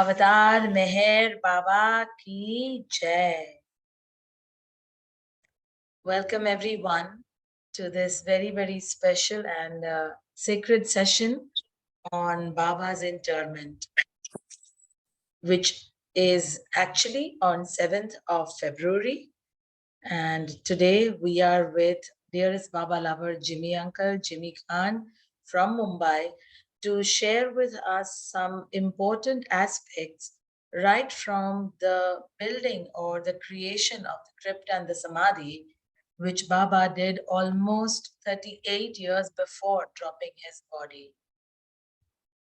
अवतार मेहर बाबा की jai. Welcome everyone to this very, very special and sacred session on Baba's interment, which is actually on 7th of February. And today we are with dearest Baba lover Jimmy Uncle, Jimmy Khan from Mumbai, to share with us some important aspects right from the building or the creation of the crypt and the samadhi, which Baba did almost 38 years before dropping his body.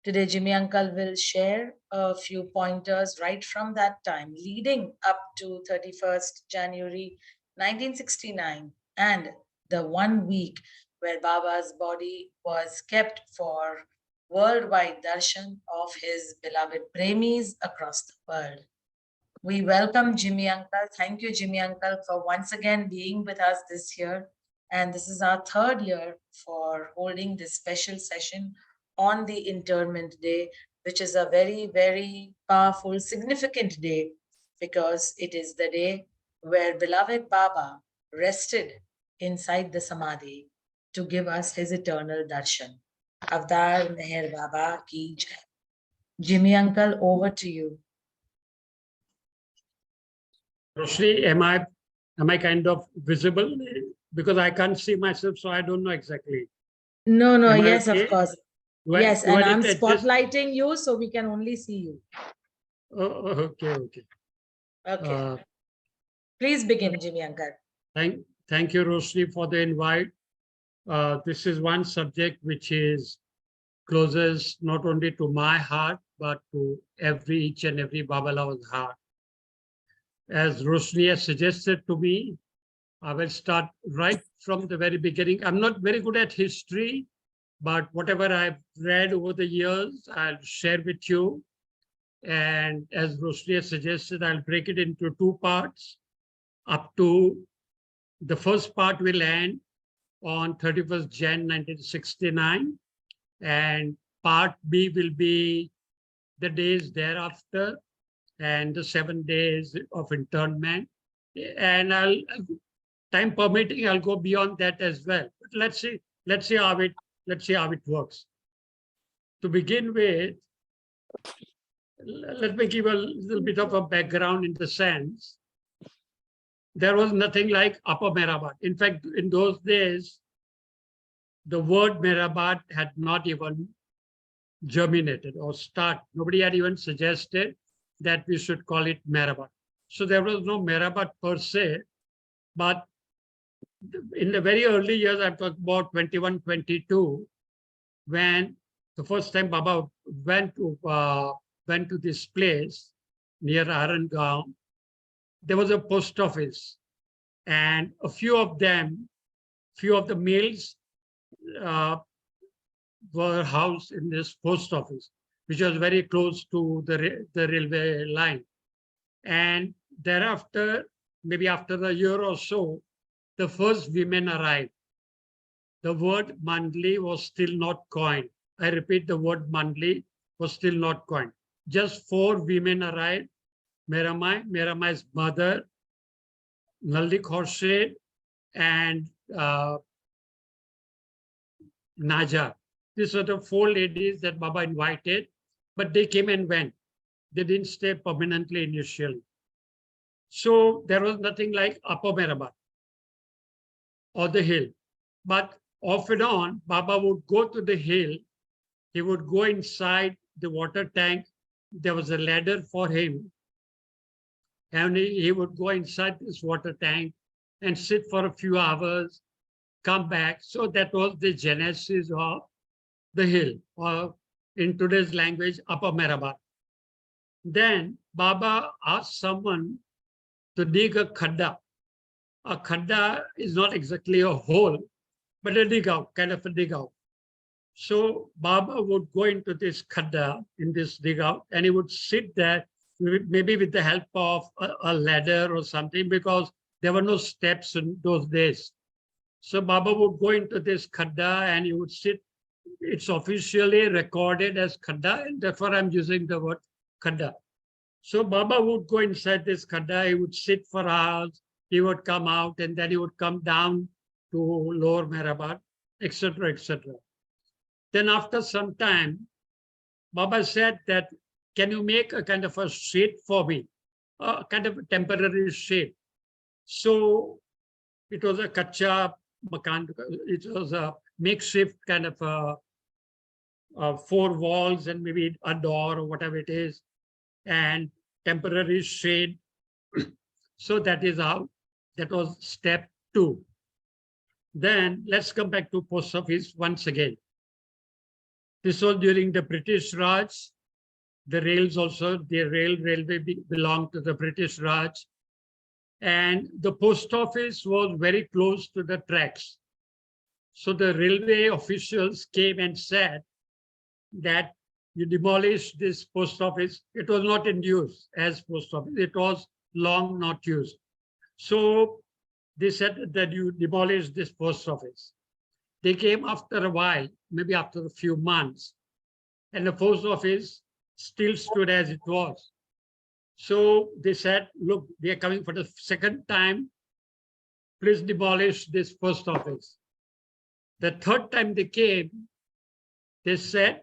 Today, Jimmy Uncle will share a few pointers right from that time, leading up to 31st January 1969, and the 1 week where Baba's body was kept for worldwide darshan of his beloved premis across the world. We welcome Jimmy Uncle. Thank you, Jimmy Uncle, for once again being with us this year. And this is our 3rd year for holding this special session on the interment day, which is a very, very powerful, significant day because it is the day where beloved Baba rested inside the samadhi to give us his eternal darshan. Avtar Meher Baba ki jai. Jimmy Uncle, over to you. Roshani, am I kind of visible? Because I can't see myself, so I don't know exactly. No, Am yes, okay? of course. Yes, and I'm spotlighting you, so we can only see you. Oh, okay. Okay. Please begin, Jimmy Uncle. Thank you, Roshani, for the invite. This is one subject which is closest not only to my heart, but to each and every Babala's heart. As Roshani has suggested to me, I will start right from the very beginning. I'm not very good at history, but whatever I've read over the years, I'll share with you. And as Roshani has suggested, I'll break it into 2 parts. Up to the first part will end on 31st Jan 1969. And part B will be the days thereafter and the 7 days of internment. And time permitting, I'll go beyond that as well. But let's see how it works. To begin with, let me give a little bit of a background in the sense. There was nothing like Upper Mehrabad. In fact, in those days, the word Mehrabad had not even germinated or start. Nobody had even suggested that we should call it Mehrabad. So there was no Mehrabad per se, but in the very early years, I'm talking about 21, 22, when the first time Baba went to this place near Arangaon, there was a post office, and a few of the males were housed in this post office, which was very close to the railway line. And thereafter, maybe after a year or so, the first women arrived. The word Mandli was still not coined. I repeat, the word Mandli was still not coined. Just 4 women arrived: Meramai's mother, Naldi Khorshid, and Naja. These were the 4 ladies that Baba invited, but they came and went. They didn't stay permanently initially. So there was nothing like Upper Mehrabad or the hill. But off and on, Baba would go to the hill. He would go inside the water tank. There was a ladder for him. And he would go inside this water tank and sit for a few hours, come back. So that was the genesis of the hill, or in today's language, Upper Mehrabad. Then Baba asked someone to dig a khadda. A khadda is not exactly a hole, but a dig out, kind of a dig out. So Baba would go into this khadda, in this dig out, and he would sit there, maybe with the help of a ladder or something, because there were no steps in those days. So Baba would go into this khadda and he would sit. It's officially recorded as khadda, and therefore I'm using the word khadda. So Baba would go inside this khadda, he would sit for hours, he would come out, and then he would come down to Lower Mehrabad, etc., etc. Then after some time, Baba said that, can you make a kind of a shade for me, a kind of a temporary shade? So it was a kacha makan, it was a makeshift kind of four walls and maybe a door or whatever it is, and temporary shade. So that is how, that was step 2. Then let's come back to post office once again. This was during the British Raj. The rails also, the railway belonged to the British Raj. And the post office was very close to the tracks. So the railway officials came and said that you demolish this post office. It was not in use as post office. It was long not used. So they said that you demolish this post office. They came after a while, maybe after a few months, and the post office still stood as it was. So they said, look, they are coming for the second time. Please demolish this post office. The third time they came, they said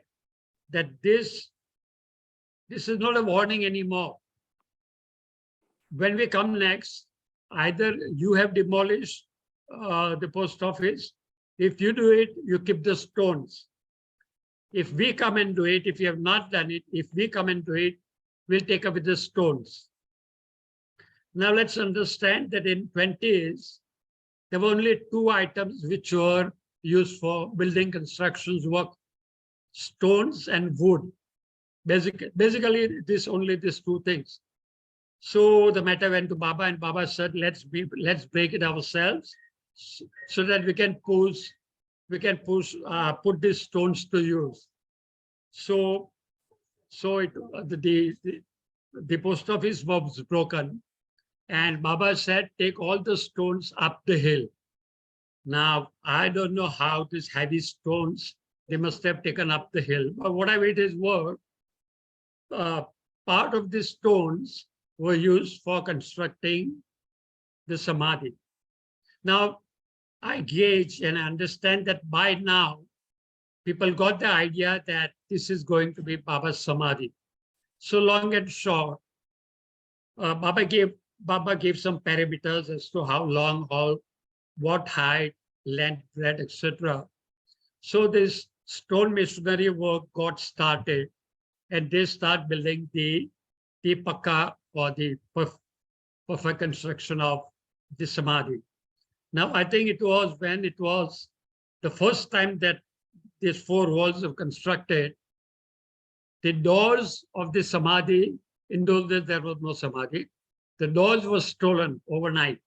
that this is not a warning anymore. When we come next, either you have demolished the post office. If you do it, you keep the stones. If we come and do it, if you have not done it, if we come and do it, we'll take up with the stones. Now let's understand that in 20s, there were only 2 items which were used for building constructions work, stones and wood. Basically, only these 2 things. So the matter went to Baba, and Baba said, let's break it ourselves so that we can put these stones to use. So the post office was broken, and Baba said, take all the stones up the hill. Now, I don't know how these heavy stones, they must have taken up the hill, but whatever it is, part of the stones were used for constructing the Samadhi. Now, I gauge and understand that by now, people got the idea that this is going to be Baba's Samadhi. So long and short, Baba gave some parameters as to how long, what height, length, breadth, etc. So this stone masonry work got started, and they start building the pakka, or the perfect construction of the Samadhi. Now, I think it was when it was the first time that these 4 walls were constructed, the doors of the Samadhi, in those days there was no Samadhi, the doors were stolen overnight.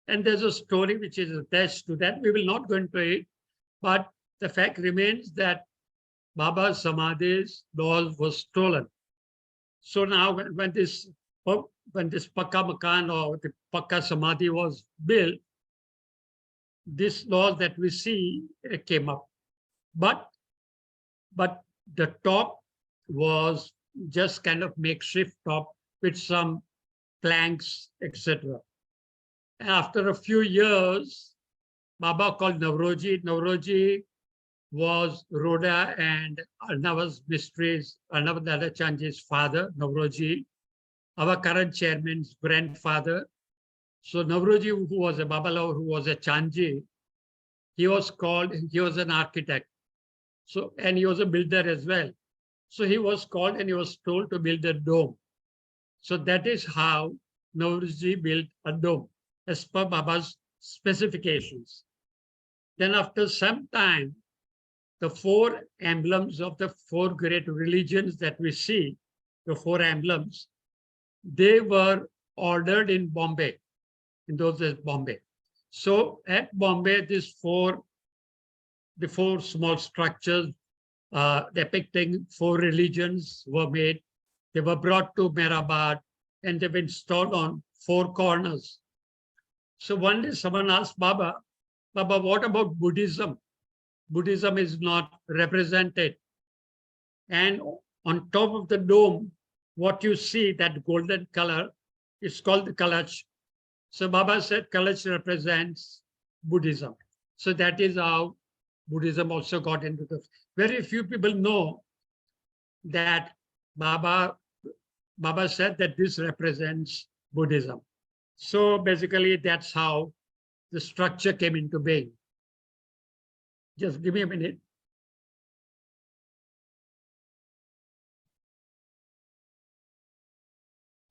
And there's a story which is attached to that. We will not go into it, but the fact remains that Baba's Samadhi's doors were stolen. So now when this Pakka Makan or the Pakka Samadhi was built, this laws that we see came up. But the top was just kind of makeshift top with some planks, etc. After a few years, Baba called Navroji. Navroji was Rhoda and Arnav's mysteries, Arnav Dada Chanji's father, Navroji, our current chairman's grandfather. So Navroji, who was a Babalaw, who was a Chanji, he was an architect. So, and he was a builder as well. So he was called and he was told to build a dome. So that is how Navroji built a dome as per Baba's specifications. Then after some time, the 4 emblems of the 4 great religions that we see, the 4 emblems, they were ordered in Bombay, in those days Bombay. So at Bombay, the 4 small structures depicting 4 religions were made. They were brought to Mehrabad and they were installed on 4 corners. So one day someone asked Baba, what about Buddhism? Buddhism is not represented. And on top of the dome, what you see, that golden color, is called the Kalach. So Baba said Kalach represents Buddhism. So that is how Buddhism also got into the. Very few people know that Baba said that this represents Buddhism. So basically, that's how the structure came into being. Just give me a minute.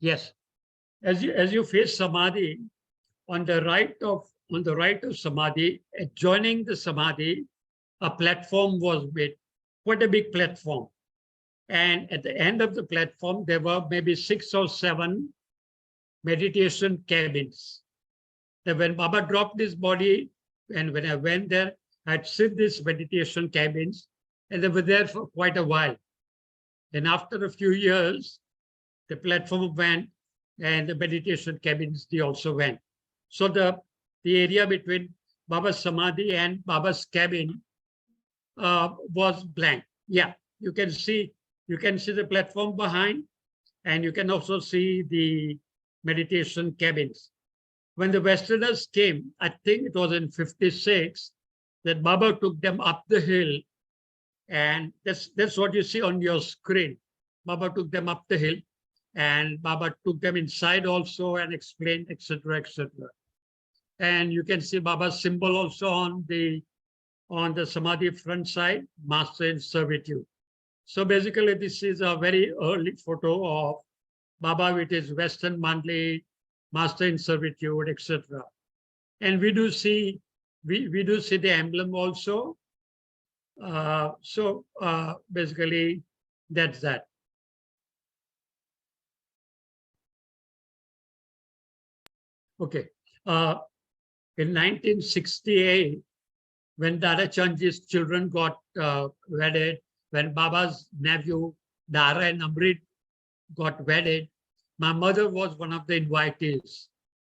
Yes, as you face Samadhi, on the right of Samadhi, adjoining the Samadhi, a platform was made, quite a big platform. And at the end of the platform, there were maybe 6 or 7 meditation cabins. That when Baba dropped his body, and when I went there, I'd seen these meditation cabins, and they were there for quite a while. And after a few years, the platform went, and the meditation cabins, they also went. So the area between Baba's Samadhi and Baba's cabin was blank. Yeah, you can see the platform behind, and you can also see the meditation cabins. When the Westerners came, I think it was in 56, that Baba took them up the hill, and that's what you see on your screen. Baba took them up the hill, and Baba took them inside also and explained, etc., etc. And you can see Baba's symbol also on the Samadhi front side, Master in Servitude. So basically, this is a very early photo of Baba with his Western mandali, Master in Servitude, etc. And we do see the emblem also. Basically, that's that. Okay. In 1968, when Dada Chandji's children got wedded, when Baba's nephew Dara and Amrit got wedded, my mother was one of the invitees.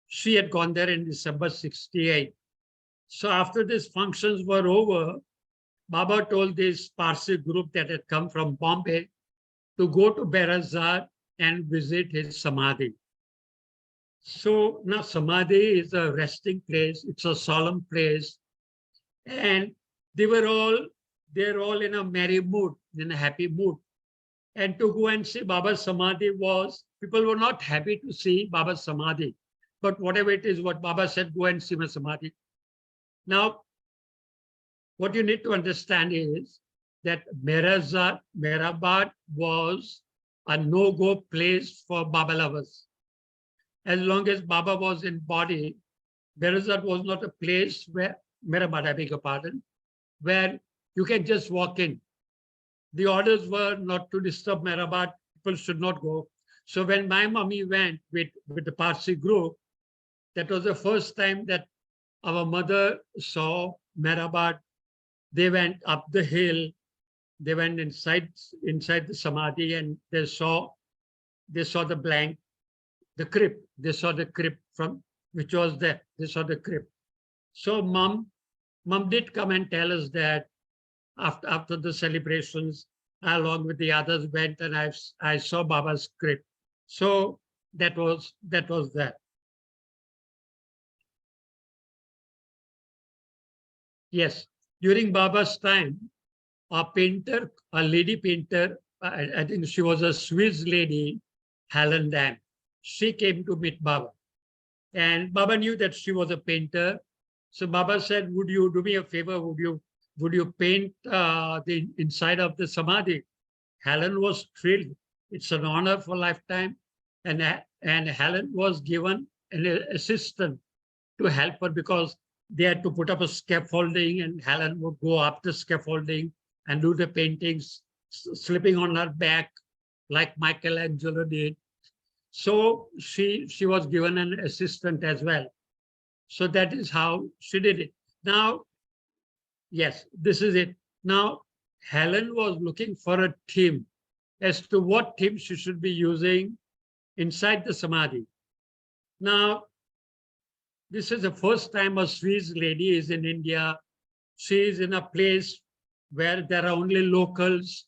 She had gone there in December 68. So after these functions were over, Baba told this Parsi group that had come from Bombay to go to Berazar and visit his Samadhi. So now Samadhi is a resting place, it's a solemn place. And they're all in a merry mood, in a happy mood. And to go and see Baba's Samadhi people were not happy to see Baba's Samadhi. But whatever it is, what Baba said, go and see my Samadhi. Now, what you need to understand is that Mehrabad was a no-go place for Baba lovers. As long as Baba was in body, Mehrabad was not a place where, Mehrabad, I beg your pardon, where you can just walk in. The orders were not to disturb Mehrabad, people should not go. So when my mommy went with the Parsi group, that was the first time that our mother saw Mehrabad. They went up the hill, they went inside the Samadhi, and they saw the blank, the crypt. They saw the crypt from which was there. They saw the crypt. So mom did come and tell us that after the celebrations, I, along with the others, went and I saw Baba's crypt. So that was that. Yes, during Baba's time, a lady painter, I think she was a Swiss lady, Helen Dam. She came to meet Baba. And Baba knew that she was a painter. So Baba said, would you do me a favor? Would you paint the inside of the Samadhi? Helen was thrilled. It's an honor for lifetime. And Helen was given an assistant to help her because they had to put up a scaffolding, and Helen would go up the scaffolding and do the paintings, slipping on her back like Michelangelo did. So she was given an assistant as well. So that is how she did it. Now, yes, this is it. Now, Helen was looking for a theme as to what theme she should be using inside the Samadhi. Now, this is the first time a Swiss lady is in India. She is in a place where there are only locals.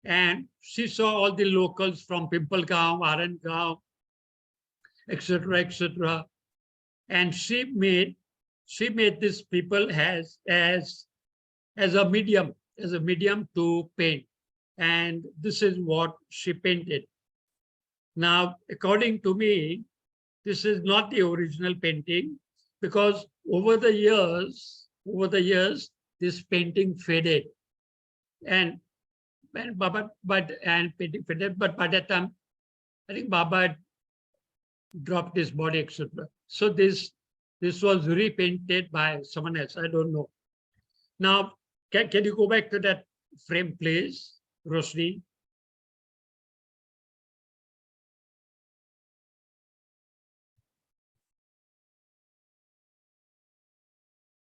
And she saw all the locals from Pimpalgaon, Arangaon, etc., etc. And she made these people as a medium to paint. And this is what she painted. Now, according to me, this is not the original painting, because over the years, this painting faded. And Baba, and painting faded, but by that time, I think Baba had dropped his body, etc. So this was repainted by someone else. I don't know. Now, can you go back to that frame, please, Roshni?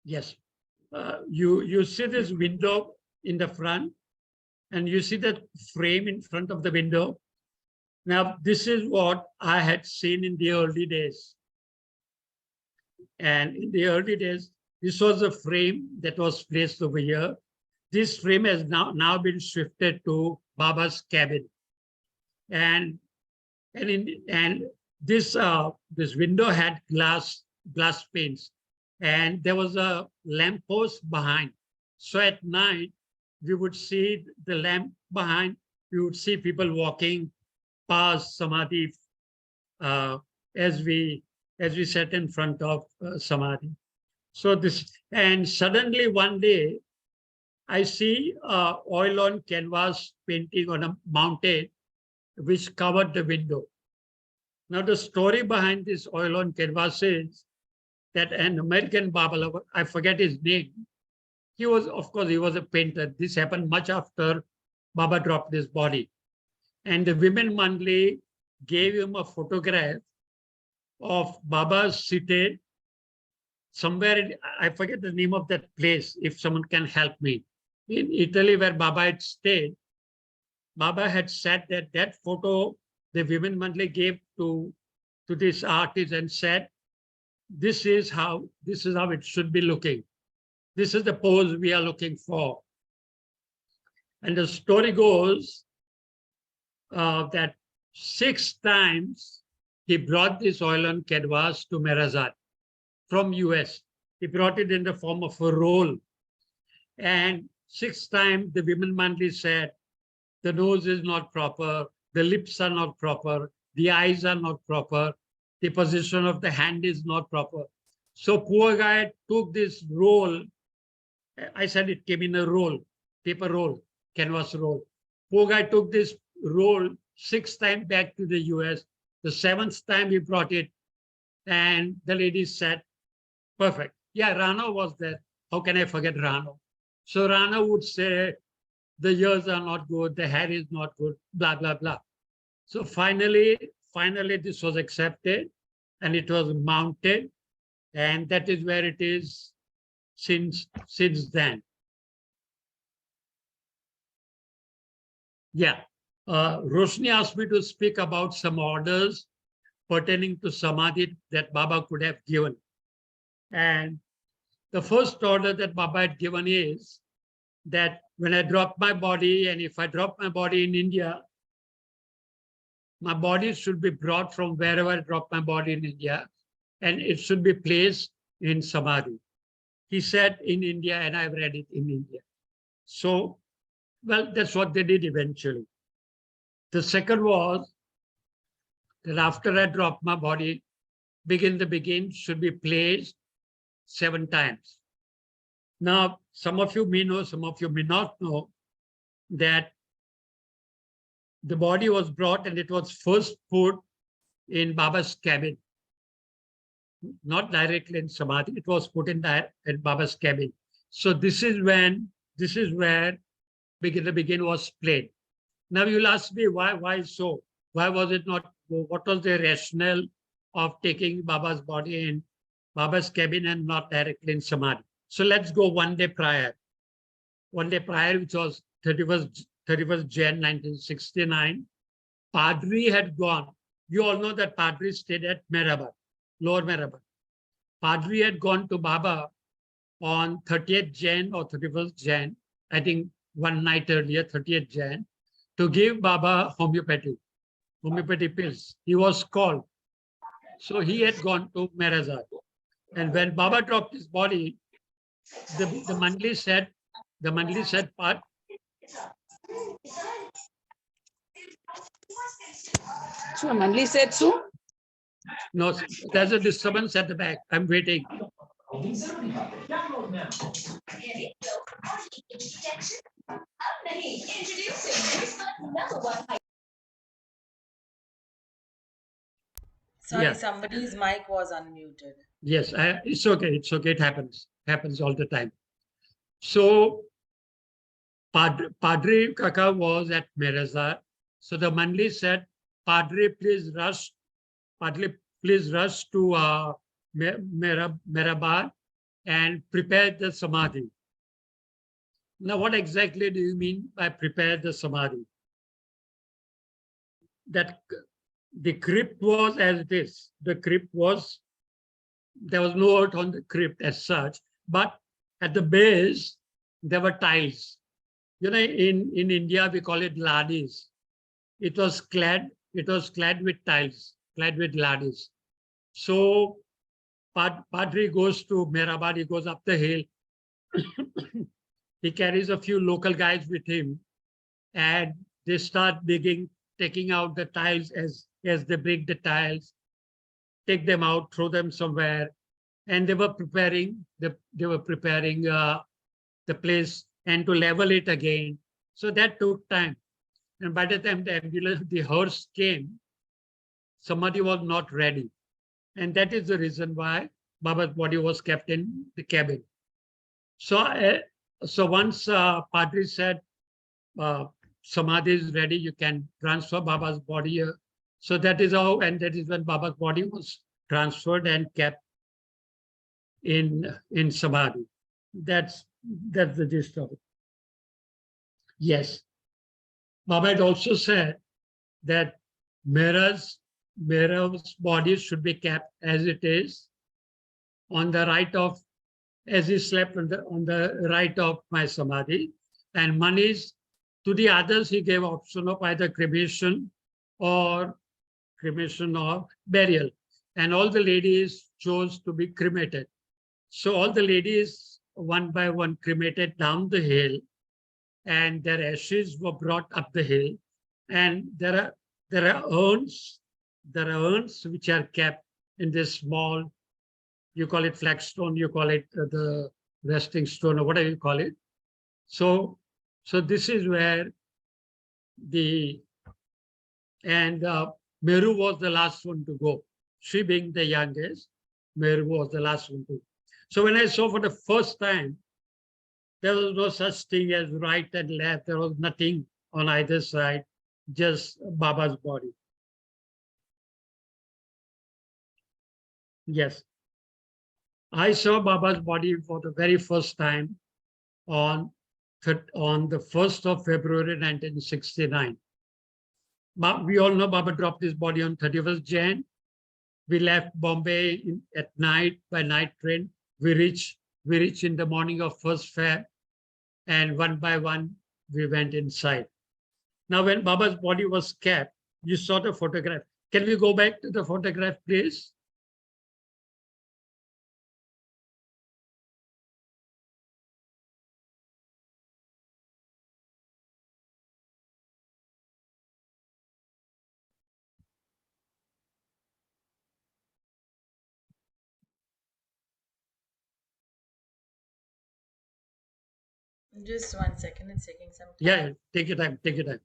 Yes. You see this window in the front, and you see that frame in front of the window. Now, this is what I had seen in the early days. And in the early days, this was a frame that was placed over here. This frame has now been shifted to Baba's cabin. And this window had glass panes, and there was a lamp post behind. So at night, we would see the lamp behind. We would see people walking past Samadhi uh, as we sat in front of Samadhi. So and suddenly one day, I see oil on canvas painting on a mountain which covered the window. Now, the story behind this oil on canvas is that an American Baba lover, I forget his name, he was a painter. This happened much after Baba dropped his body. And the Women Monthly gave him a photograph of Baba seated somewhere, I forget the name of that place, if someone can help me. In Italy, where Baba had stayed, Baba had said that photo the Women Monthly gave to this artist and said, this is how it should be looking. This is the pose we are looking for. And the story goes that 6 times he brought this oil on canvas to Merazat from US. He brought it in the form of a roll. And 6 times the Women Monthly said, the nose is not proper, the lips are not proper, the eyes are not proper, the position of the hand is not proper. So poor guy took this roll. I said it came in a roll, paper roll, canvas roll. Poor guy took this roll 6 times back to the US. The 7th time he brought it, and the lady said, perfect. Yeah, Rana was there. How can I forget Rana? So Rana would say, the ears are not good, the hair is not good, blah, blah, blah. So finally, this was accepted, and it was mounted, and that is where it is since then. Yeah. Roshni asked me to speak about some orders pertaining to Samadhi that Baba could have given. And the first order that Baba had given is that when I drop my body, and if I drop my body in India, my body should be brought from wherever I drop my body in India, and it should be placed in Samadhi. He said in India, and I've read it in India. So, well, that's what they did eventually. The second was that after I drop my body, begin should be placed 7 times. Now, some of you may know, some of you may not know that the body was brought and it was first put in Baba's cabin, not directly in Samadhi. It was put in Baba's cabin. So this is where begin was played. Now you'll ask me why so? Why was it not? What was the rationale of taking Baba's body in Baba's cabin and not directly in Samadhi? So let's go one day prior, which was 31st Jan 1969. Padri had gone. You all know that Padri stayed at Mehrabad, Lower Mehrabad. Padri had gone to Baba on 30th Jan or 31st Jan, I think one night earlier, 30th Jan, to give Baba homeopathy pills. He was called. So he had gone to Merazar. And when Baba dropped his body, the mandli said, part. So Mandli said so. No, there's a disturbance at the back. I'm waiting. Sorry, Yeah. somebody's mic was unmuted. Yes, it's okay. It's okay. It happens all the time. So Padre Kaka was at Merazar. So the mandli said, Padre, please rush. Padre, please rush to Merabad and prepare the samadhi. Now, what exactly do you mean by prepare the samadhi? That the crypt was as it is. The crypt was, there was no earth on the crypt as such, but at the base, there were tiles. You know, in India, we call it ladis. It was clad with tiles, clad with ladis. So Padre goes to Merabad, he goes up the hill. He carries a few local guys with him, and they start digging, taking out the tiles as they break the tiles, take them out, throw them somewhere, and they were preparing the place and to level it again. So that took time, and by the time the hearse came, samadhi was not ready, and that is the reason why Baba's body was kept in the cabin. So once Padre said, samadhi is ready, you can transfer Baba's body. So that is how, and that is when Baba's body was transferred and kept in samadhi. That's the gist of it. Yes. Baba had also said that Mera's body should be kept as it is on the right of, as he slept on the right of my samadhi, and monies to the others he gave option of either cremation or burial, and all the ladies chose to be cremated. So all the ladies one by one cremated down the hill, and their ashes were brought up the hill, and there are urns which are kept in this small, you call it flagstone, you call it the resting stone, or whatever you call it. So this is where Meru was the last one to go. She being the youngest, Meru was the last one to go. So when I saw for the first time, there was no such thing as right and left. There was nothing on either side, just Baba's body. Yes. I saw Baba's body for the very first time on the 1st of February 1969. We all know Baba dropped his body on 31st Jan. We left Bombay at night by night train. We reached in the morning of 1st Feb, and one by one we went inside. Now, when Baba's body was kept, you saw the photograph. Can we go back to the photograph, please? Just 1 second, it's taking some time. Yeah, take your time, take your time.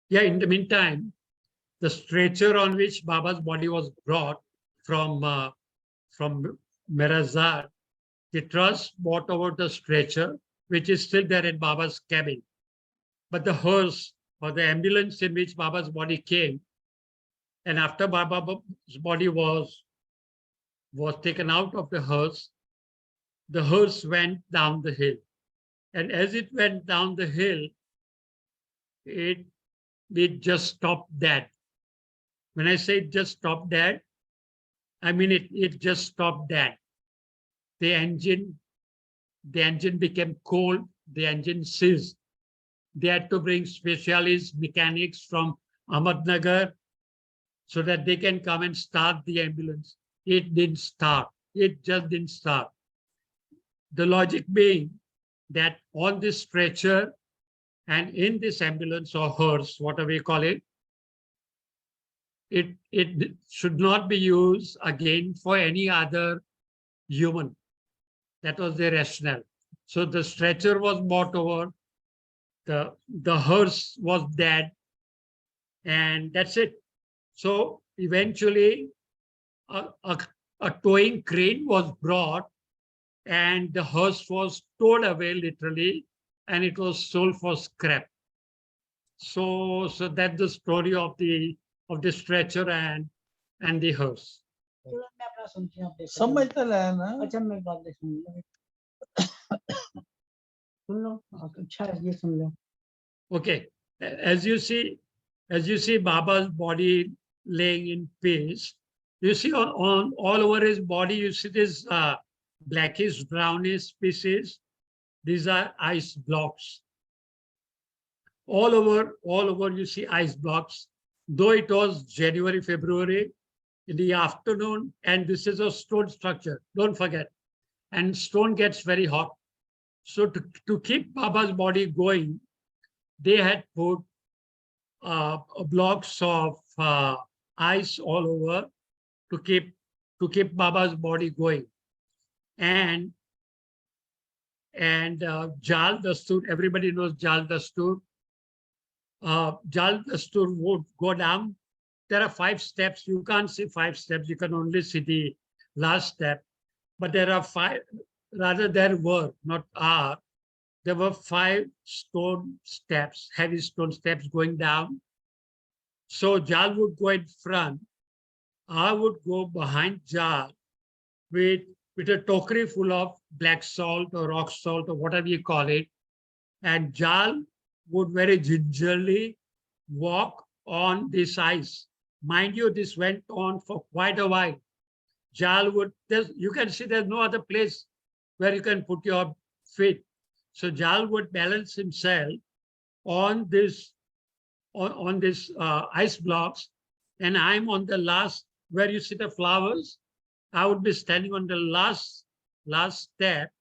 Yeah, in the meantime, the stretcher on which Baba's body was brought from Merazar, the trust brought over the stretcher, which is still there in Baba's cabin. But the hearse or the ambulance in which Baba's body came, and after Baba's body was taken out of the hearse went down the hill. And as it went down the hill, it just stopped dead. When I say it just stopped dead, I mean, it just stopped that. The engine became cold, the engine seized. They had to bring specialist mechanics from Ahmednagar so that they can come and start the ambulance. It didn't start. It just didn't start. The logic being that on this stretcher and in this ambulance or hearse, whatever you call it, it should not be used again for any other human. That was the rationale. So the stretcher was brought over, the hearse was dead, and that's it. So eventually a towing crane was brought and the hearse was towed away literally, and it was sold for scrap. So that's the story of the stretcher and the hearse. समझता है ना अच्छा मैं बात सुन लो सुन लो अच्छा ये सुन लो. Okay, as you see Baba's body laying in peace, you see on all over his body, you see this blackish brownish pieces. These are ice blocks. All over you see ice blocks. Though it was January, February, in the afternoon, and this is a stone structure, don't forget. And stone gets very hot. So to keep Baba's body going, they had put blocks of ice all over to keep Baba's body going. And Jal Dastur, everybody knows Jal Dastur. Jal Dastur would go down. There are 5 steps. You can't see 5 steps. You can only see the last step. But there are 5, rather there were, not are, there were 5 stone steps, heavy stone steps going down. So Jal would go in front. I would go behind Jal with a tokri full of black salt or rock salt or whatever you call it. And Jal would very gingerly walk on this ice. Mind you, this went on for quite a while. Jal would, you can see there's no other place where you can put your feet. So Jal would balance himself on this ice blocks, and I'm on the last, where you see the flowers. I would be standing on the last step,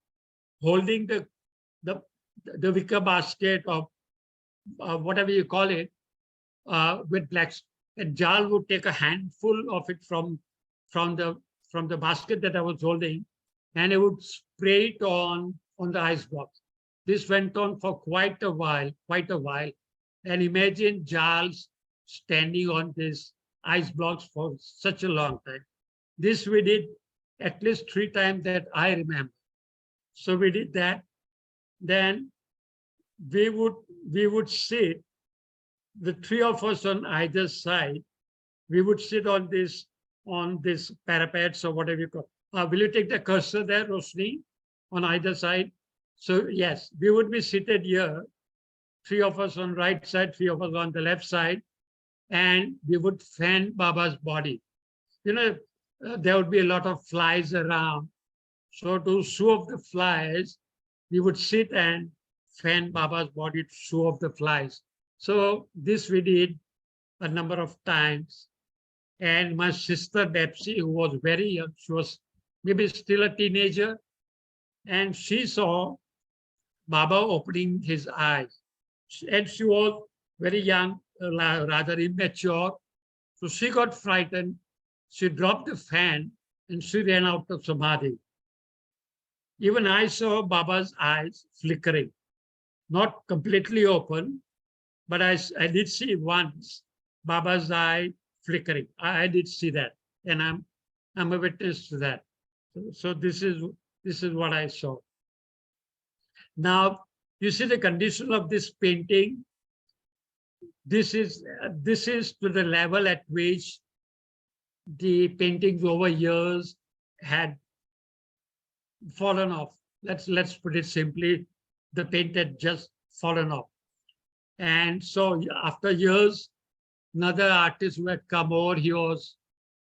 holding the wicker basket of whatever you call it, with blacks. And Jal would take a handful of it from the basket that I was holding, and he would spray it on the ice blocks. This went on for quite a while. And imagine Giles standing on these ice blocks for such a long time. This we did at least 3 times that I remember. So we did that. Then we would sit, the 3 of us on either side. We would sit on this parapets or whatever you call. Will you take the cursor there, Roshani, on either side? So yes, we would be seated here, 3 of us on right side, 3 of us on the left side, and we would fan Baba's body. You know, there would be a lot of flies around. So to shoo off the flies, we would sit and fan Baba's body to shoo off the flies. So this we did a number of times. And my sister Betsy, who was very young, she was maybe still a teenager, and she saw Baba opening his eyes. And she was very young, rather immature. So she got frightened. She dropped the fan and she ran out of Samadhi. Even I saw Baba's eyes flickering, not completely open, but I did see once Baba's eye flickering. I did see that, and I'm a witness to that. So this is what I saw. Now, you see the condition of this painting. This is to the level at which the paintings over years had fallen off. Let's put it simply, the paint had just fallen off. And so after years, another artist who had come over, he was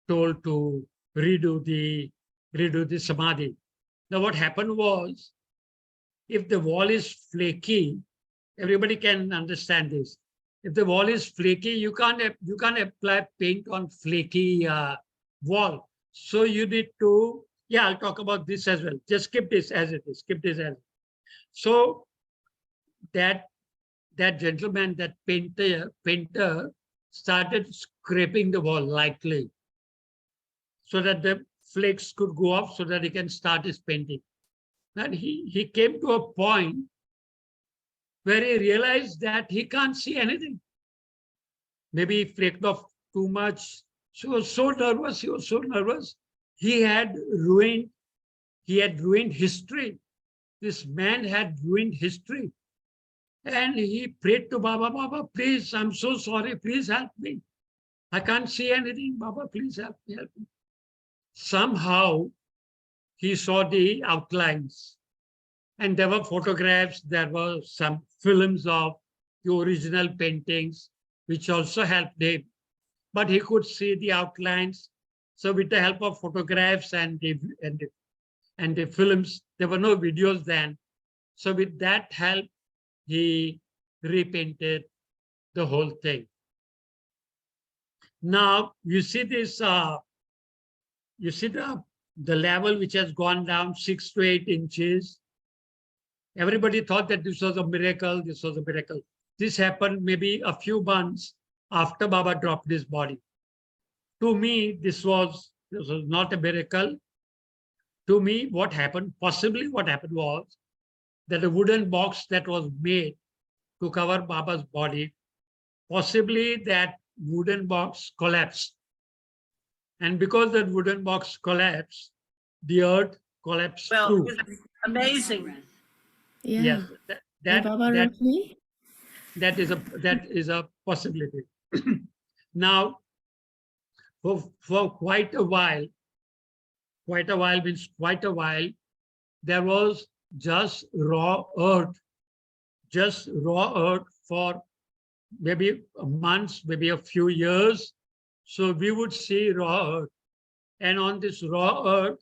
told to redo the samadhi. Now what happened was, if the wall is flaky, everybody can understand this. If the wall is flaky, you can't apply paint on flaky wall. So you need to, yeah, I'll talk about this as well. Just skip this as it is. Skip this as it is. So that gentleman, that painter started scraping the wall lightly so that the flakes could go off so that he can start his painting. And he came to a point where he realized that he can't see anything. Maybe he flaked off too much. He was so nervous. He had ruined history. This man had ruined history. And he prayed to Baba, Baba, please, I'm so sorry, please help me. I can't see anything, Baba, please help me. Somehow, he saw the outlines. And there were photographs, there were some films of the original paintings, which also helped him. But he could see the outlines. So with the help of photographs and the films, there were no videos then. So with that help, he repainted the whole thing. Now you see this, you see the level which has gone down 6 to 8 inches. Everybody thought that this was a miracle. This was a miracle. This happened maybe a few months after Baba dropped his body. To me, this was not a miracle. To me, possibly what happened was that a wooden box that was made to cover Baba's body, possibly that wooden box collapsed. And because that wooden box collapsed, the earth collapsed too. Amazing. Yeah. Yes, Baba wrote me. that is a possibility. Now, for quite a while means quite a while, there was just raw earth for maybe months, maybe a few years. So we would see raw earth. And on this raw earth,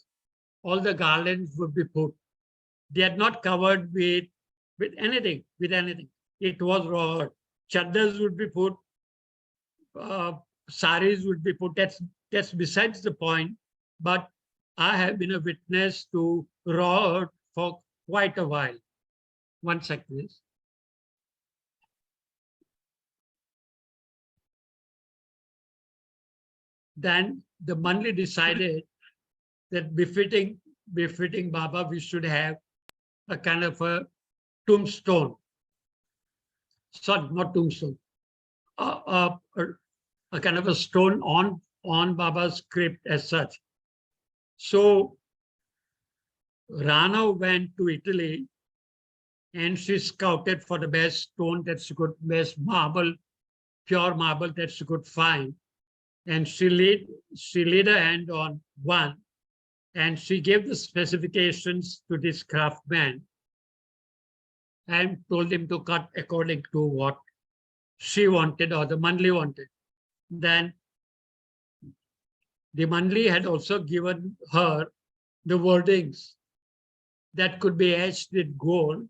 all the garlands would be put. They are not covered with anything. It was raw earth. Chaddas would be put, saris would be put. That's besides the point. But I have been a witness to raw earth for quite a while. One second, please. Then the Mandli decided that befitting Baba, we should have a kind of a tombstone. Sorry, not tombstone. A kind of a stone on Baba's crypt as such. So Rana went to Italy and she scouted for the best stone that she could, best marble, pure marble that she could find. And she laid her hand on one and she gave the specifications to this craftsman and told him to cut according to what she wanted or the Mandli wanted. Then the Mandli had also given her the wordings that could be etched in gold.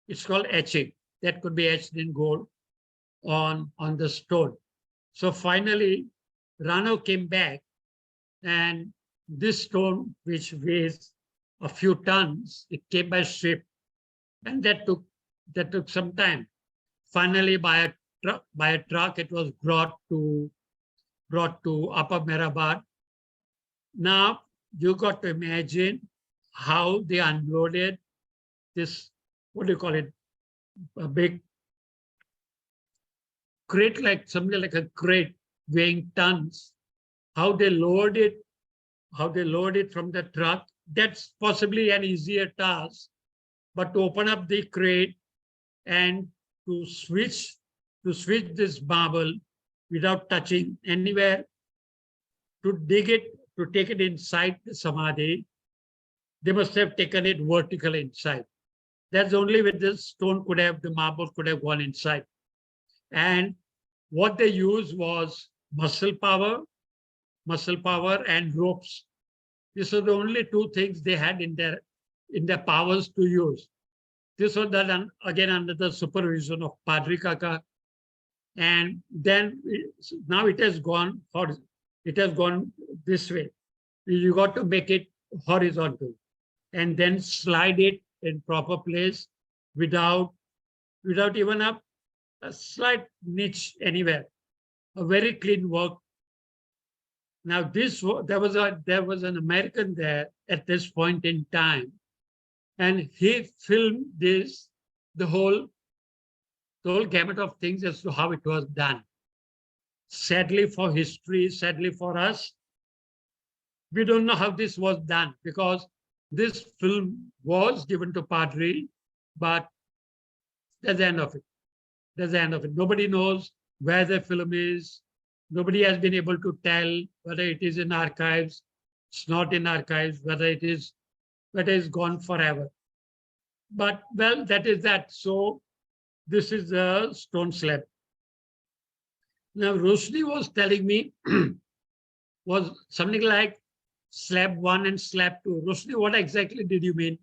It's called etching. That could be etched in gold on the stone. So finally, Rano came back and this stone, which weighs a few tons, it came by ship, and that took some time. Finally, by a truck, it was brought to Upper Mehrabad. Now you got to imagine how they unloaded this, what do you call it, a big crate, like something like a crate weighing tons, how they load it from the truck. That's possibly an easier task, but to open up the crate and to switch this marble without touching anywhere, to dig it, to take it inside the samadhi, they must have taken it vertically inside. That's the only way the stone could have, the marble could have gone inside. And what they used was muscle power and ropes. These were the only two things they had in their powers to use. This was done again under the supervision of Padri Kaka. And then now it has gone this way. You got to make it horizontal and then slide it in proper place without even a slight niche anywhere. A very clean work. Now there was an American there at this point in time, and he filmed the whole gamut of things as to how it was done. Sadly for history, sadly for us, we don't know how this was done, because this film was given to Padri, but that's the end of it. That's the end of it. Nobody knows where the film is. Nobody has been able to tell whether it is in archives, it's not in archives, whether it is gone forever. But well, that is that. So this is the stone slab. Now Roshani was telling me was something like slab 1 and slab 2. Roshani, what exactly did you mean?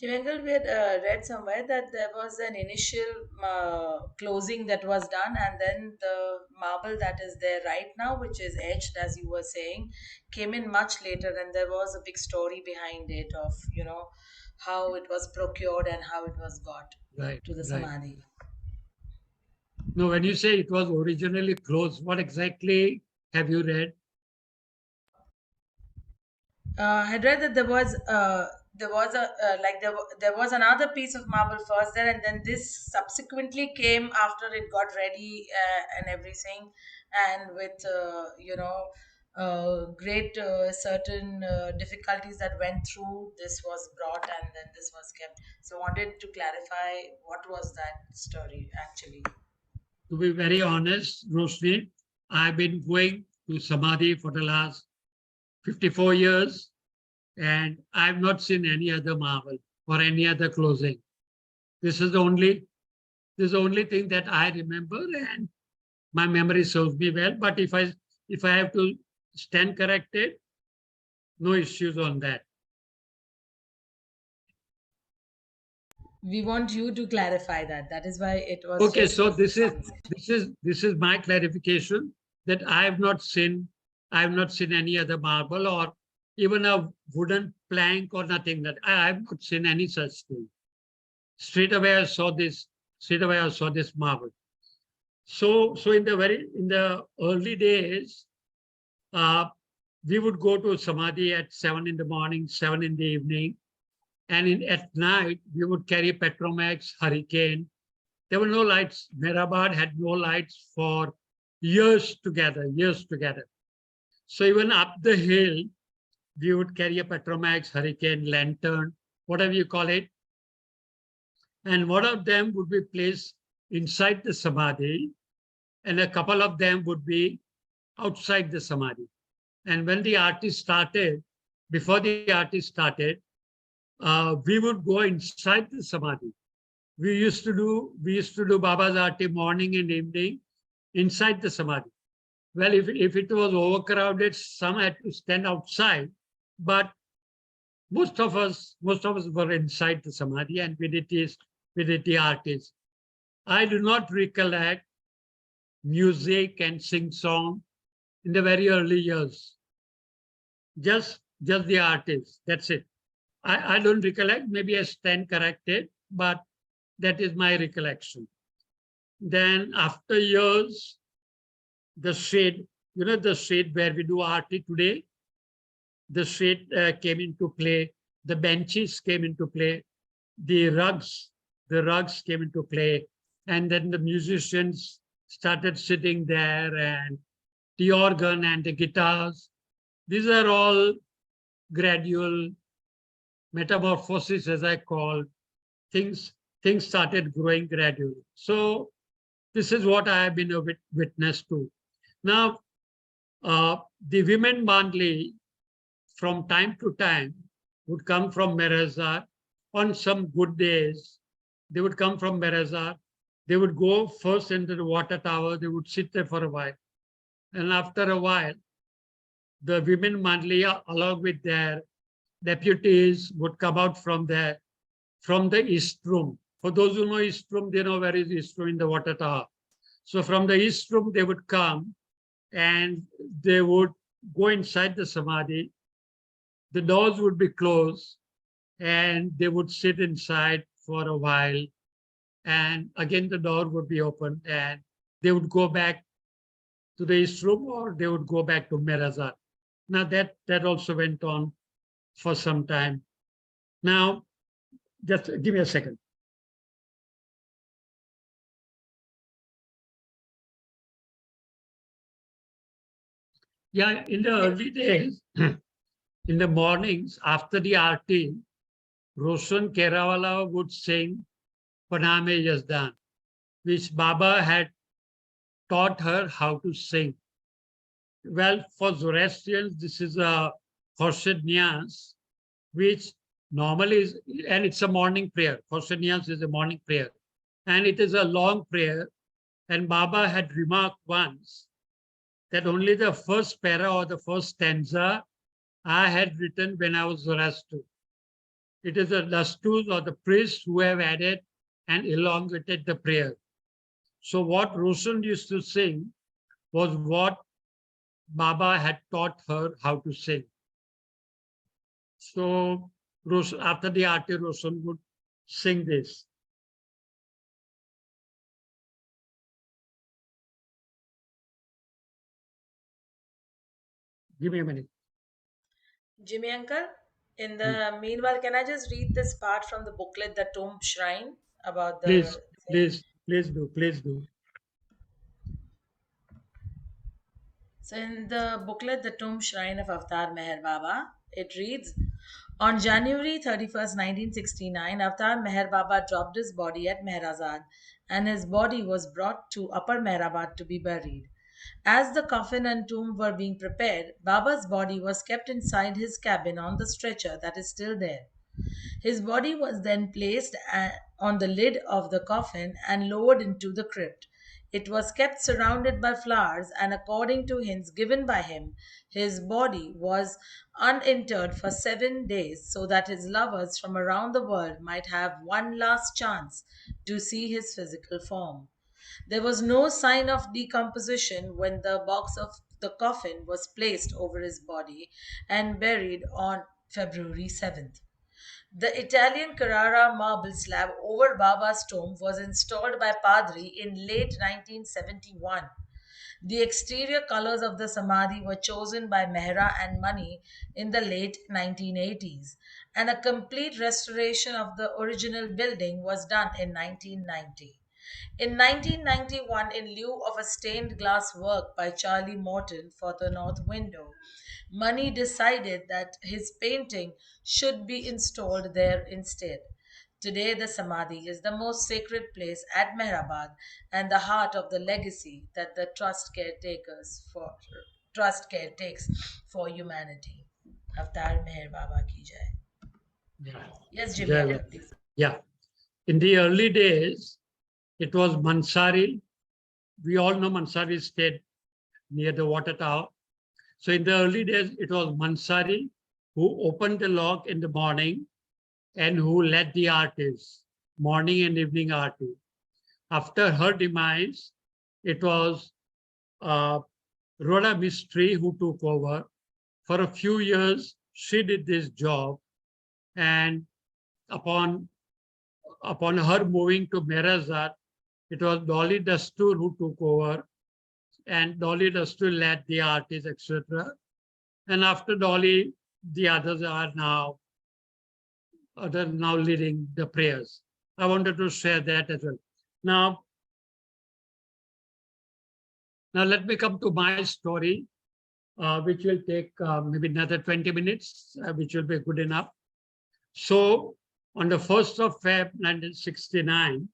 Chivengal, we had read somewhere that there was an initial closing that was done, and then the marble that is there right now, which is etched, as you were saying, came in much later, and there was a big story behind it of, how it was procured and how it was got Right, to the right. Samadhi. No, when you say it was originally closed, what exactly have you read? I had read that there was a there was another piece of marble first there, and then this subsequently came after it got ready and everything, and with great certain difficulties that went through, this was brought and then this was kept. So I wanted to clarify what was that story actually. To be very honest, Roshni, I've been going to Samadhi for the last 54 years, and I've not seen any other marble or any other closing. This is the only thing that I remember, and my memory serves me well. But if I have to stand corrected, no issues on that. We want you to clarify that. That is why it was Okay, just so a conversation. this is my clarification, that I have not seen any other marble or even a wooden plank or nothing. That I have not seen any such thing. Straight away I saw this marble. So in the early days, we would go to Samadhi at 7 in the morning, 7 in the evening, and at night we would carry Petromax, Hurricane. There were no lights. Mehrabad had no lights for years together. So even up the hill, we would carry a Petromax, Hurricane, lantern, whatever you call it. And one of them would be placed inside the Samadhi, and a couple of them would be outside the Samadhi. And when the artist started, before the artist started, we would go inside the Samadhi. We used to do Baba's Aarti morning and evening inside the Samadhi. Well, if it was overcrowded, some had to stand outside, but most of us were inside the Samadhi, and we did the artists. I do not recollect music and sing song in the very early years. Just the artists. That's it. I don't recollect. Maybe I stand corrected, but that is my recollection. Then after years, the shade, the shade where we do Aarti today, the shade came into play, the benches came into play, the rugs came into play, and then the musicians started sitting there, and the organ and the guitars. These are all gradual metamorphosis, as I call things. Things started growing gradually. So this is what I have been a witness to. Now, the women mandli from time to time would come from Merezar. On some good days, they would come from Merezar. They would go first into the water tower. They would sit there for a while. And after a while, the women Mandaliya, along with their deputies, would come out from the east room. For those who know east room, they know where is east room in the water tower. So from the east room, they would come and they would go inside the samadhi. The doors would be closed and they would sit inside for a while. And again, the door would be open and they would go back to the east room or they would go back to Mirazat. Now that also went on for some time. Now, just give me a second. Yeah, in the early days, in the mornings after the aarti, Roshan Kerawala would sing Paname Yazdan, which Baba had taught her how to sing. Well, for Zoroastrians, this is a Khorshid Niyaz, which normally is, and it's a morning prayer. Khorshid Niyaz is a morning prayer. And it is a long prayer. And Baba had remarked once that only the first para or the first stanza I had written when I was Zoroastrian. It is the dastus or the priests who have added and elongated the prayer. So what Roshan used to sing was what Baba had taught her how to sing. So after the aarti, Roshan would sing this. Give me a minute. Jimmy uncle, in the meanwhile, can I just read this part from the booklet, The Tomb Shrine, about Please, the please do. So in the booklet, The Tomb Shrine of Avatar Meher Baba, it reads, on January 31st, 1969, Avatar Meher Baba dropped his body at Mehrazad and his body was brought to Upper Mehrabad to be buried. As the coffin and tomb were being prepared, Baba's body was kept inside his cabin on the stretcher that is still there. His body was then placed on the lid of the coffin and lowered into the crypt. It was kept surrounded by flowers, and according to hints given by him, his body was uninterred for 7 days so that his lovers from around the world might have one last chance to see his physical form. There was no sign of decomposition when the box of the coffin was placed over his body and buried on February 7th. The Italian Carrara marble slab over Baba's tomb was installed by Padri in late 1971. The exterior colors of the Samadhi were chosen by Mehra and Mani in the late 1980s, and a complete restoration of the original building was done in 1990. In 1991, in lieu of a stained glass work by Charlie Morton for the north window, Mani decided that his painting should be installed there instead. Today, the Samadhi is the most sacred place at Mehrabad and the heart of the legacy that the trust caretakes for humanity. Avtar Meher Baba ki jai. Yeah. Yes, Jimmy, uncle, please. Yeah. In the early days, it was Mansari. We all know Mansari stayed near the water tower. So in the early days, it was Mansari who opened the lock in the morning and who led the artists, morning and evening arti. After her demise, it was Rhoda Mistry who took over. For a few years, she did this job. And upon her moving to Mirazat, it was Dolly Dastur who took over. And Dolly Dastur led the artists, etc. And after Dolly, the others are now leading the prayers. I wanted to share that as well. Now let me come to my story, which will take maybe another 20 minutes, which will be good enough. So on the 1st of Feb 1969,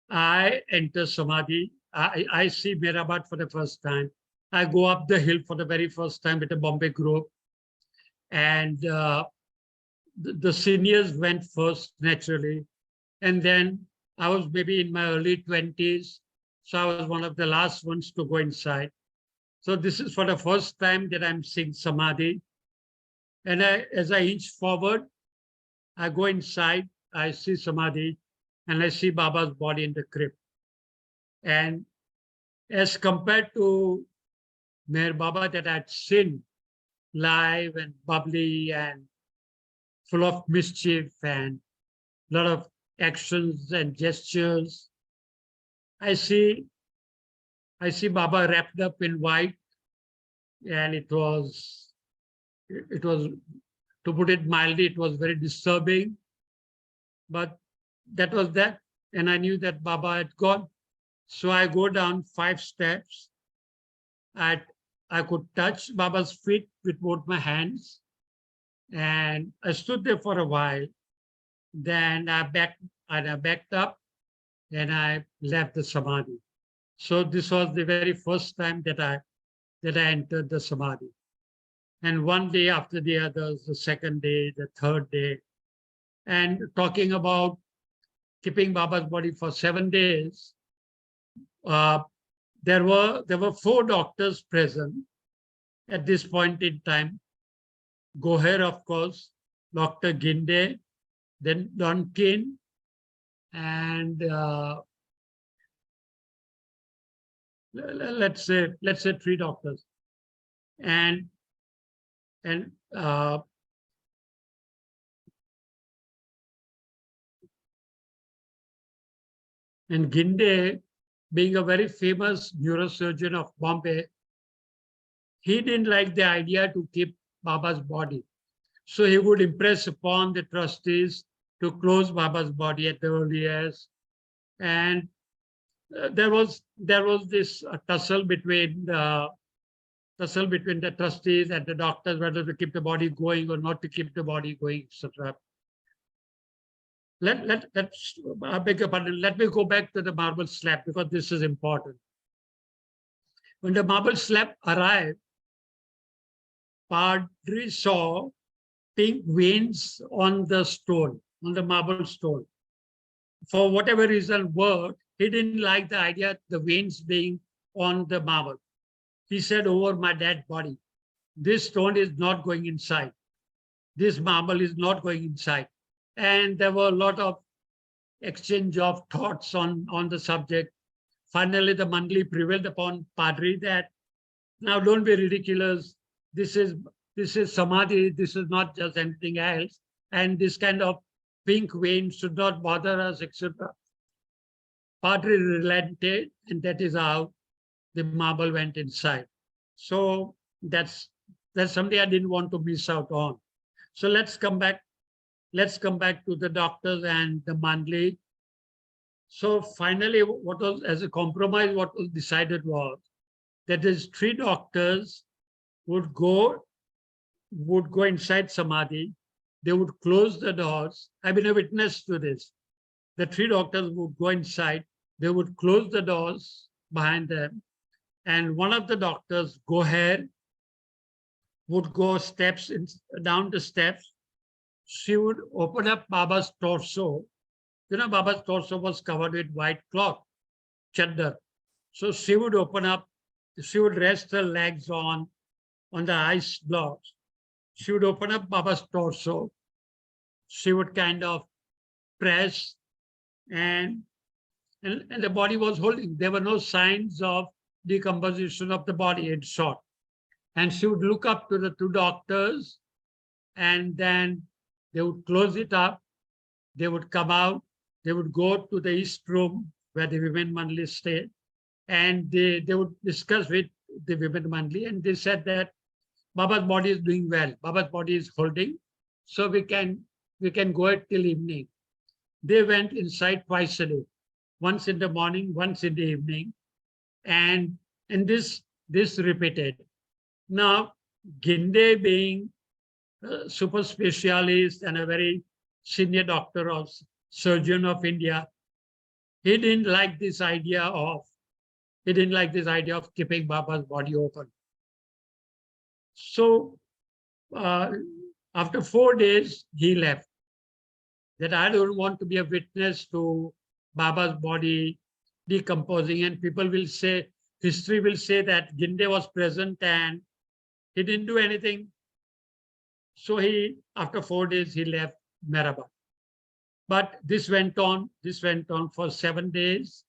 I enter Samadhi. I see Mehrabad for the first time. I go up the hill for the very first time with a Bombay group. And the seniors went first, naturally. And then I was maybe in my early 20s. So I was one of the last ones to go inside. So this is for the first time that I'm seeing Samadhi. And as I inch forward, I go inside, I see Samadhi, and I see Baba's body in the crypt. And as compared to Meher Baba that I'd seen live and bubbly and full of mischief and a lot of actions and gestures, I see Baba wrapped up in white, and it was, to put it mildly, it was very disturbing. But that was that, and I knew that Baba had gone. So I go down 5 steps. I could touch Baba's feet with both my hands, and I stood there for a while. Then I backed up, and I left the Samadhi. So this was the very first time that I entered the Samadhi. And one day after the others, the second day, the third day, and talking about keeping Baba's body for 7 days, there were 4 doctors present at this point in time. Goher, of course, Dr. Ginde, then Donkin, and let's say 3 doctors, and Ginde, being a very famous neurosurgeon of Bombay, he didn't like the idea to keep Baba's body. So he would impress upon the trustees to close Baba's body at the earliest. And there was this tussle between the trustees and the doctors, whether to keep the body going or not to keep the body going, etc. I beg your pardon. Let me go back to the marble slab, because this is important. When the marble slab arrived, Padre saw pink veins on the stone, on the marble stone. For whatever reason, he didn't like the idea of the veins being on the marble. He said, over my dead body, this stone is not going inside. This marble is not going inside. And there were a lot of exchange of thoughts on the subject. Finally, the Mandli prevailed upon Padre that, now don't be ridiculous. This is Samadhi. This is not just anything else. And this kind of pink vein should not bother us, etc. Padre relented, and that is how the marble went inside. So that's something I didn't want to miss out on. So let's come back to the doctors and the Mandli. So finally, what was, as a compromise, what was decided was that these 3 doctors would go inside Samadhi. They would close the doors. I've been a witness to this. The 3 doctors would go inside. They would close the doors behind them. And one of the doctors, Goher, would go down the steps. She would open up Baba's torso. You know, Baba's torso was covered with white cloth, chadar. So she would rest her legs on the ice blocks. She would open up Baba's torso. She would kind of press, and the body was holding. There were no signs of decomposition of the body, in short. And she would look up to the 2 doctors, and then they would close it up. They would come out. They would go to the East Room where the women Mandli stayed, and they would discuss with the women Mandli, and they said that Baba's body is doing well. Baba's body is holding, so we can go it till evening. They went inside twice a day, once in the morning, once in the evening, and this repeated. Now, Ginde, being a super specialist and a very senior doctor of surgeon of India, he didn't like this idea of keeping Baba's body open. So after 4 days, he left. That I don't want to be a witness to Baba's body decomposing, and people will say, history will say that Ginde was present and he didn't do anything. So after 4 days, he left Mehrabad. But this went on for 7 days,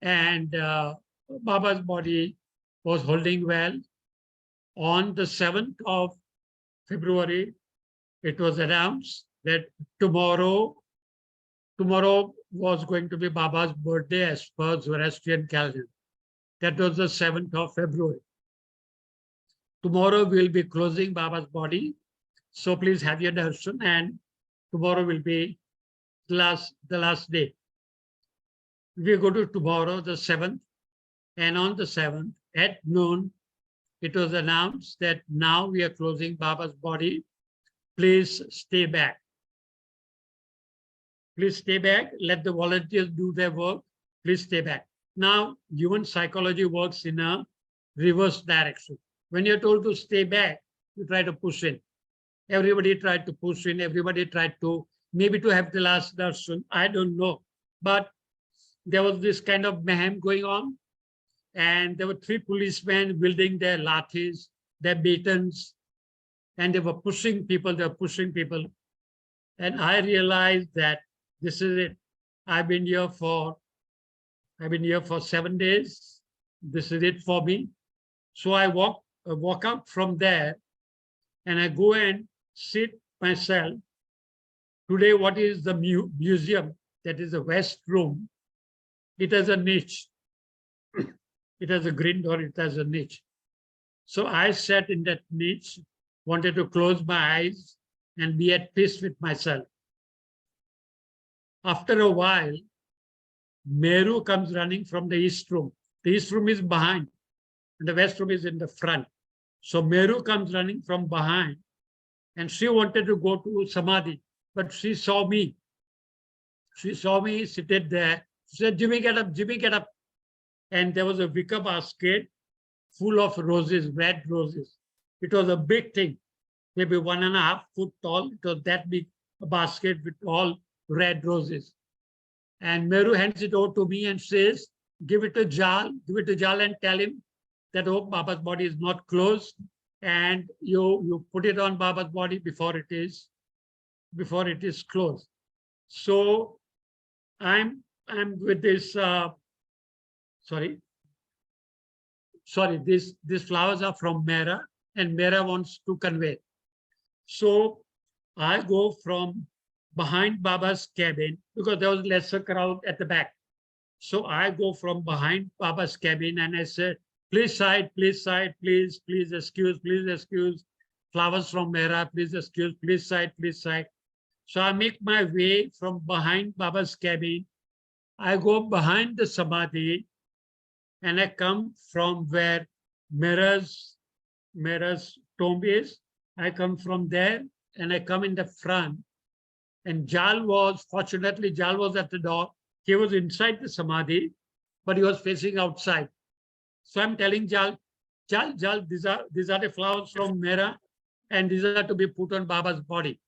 and Baba's body was holding well. On the 7th of February, it was announced that tomorrow was going to be Baba's birthday as per Zoroastrian calendar. That was the 7th of February. Tomorrow we'll be closing Baba's body. So please have your darshan, and tomorrow will be the last day. We go to tomorrow, the 7th, and on the 7th at noon, it was announced that now we are closing Baba's body. Please stay back. Please stay back. Let the volunteers do their work. Please stay back. Now, human psychology works in a reverse direction. When you're told to stay back, you try to push in. Everybody tried to push in. Everybody tried to maybe to have the last darshan. I don't know. But there was this kind of mayhem going on. And there were 3 policemen wielding their lathis, their batons, and they were pushing people. And I realized that this is it. I've been here for 7 days. This is it for me. So I walk out from there, and I go and sit myself. Today, what is the museum? That is the West Room. It has a niche. It has a green door. It has a niche. So I sat in that niche, wanted to close my eyes and be at peace with myself. After a while, Meru comes running from the East Room. The East Room is behind, and the West Room is in the front. So Meru comes running from behind, and she wanted to go to Samadhi, but she saw me. She saw me seated there. She said, Jimmy, get up, Jimmy, get up. And there was a wicker basket full of roses, red roses. It was a big thing, maybe 1.5 foot tall. It was that big, a basket with all red roses. And Meru hands it over to me and says, give it to Jal and tell him that, oh, Baba's body is not closed, and you put it on Baba's body before it is closed. So I'm with this, these flowers are from Mera, and Mera wants to convey. So I go from behind Baba's cabin, because there was lesser crowd at the back. So I go from behind Baba's cabin and I said, please side, please excuse, flowers from Mera, please excuse, please side. So I make my way from behind Baba's cabin. I go behind the Samadhi, and I come from where Mera's tomb is. I come from there, and I come in the front. And fortunately, Jal was at the door. He was inside the Samadhi, but he was facing outside. So I'm telling Jal, these are the flowers from Mera, and these are to be put on Baba's body.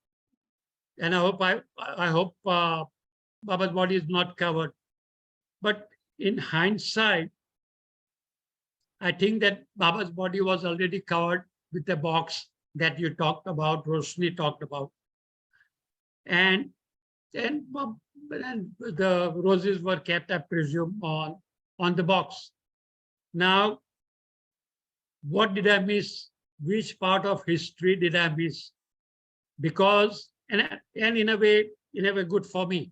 And I hope Baba's body is not covered. But in hindsight, I think that Baba's body was already covered with the box that you talked about, Roshani talked about. And the roses were kept, I presume, on the box. Now, what did I miss? Which part of history did I miss? Because, and in a way good for me.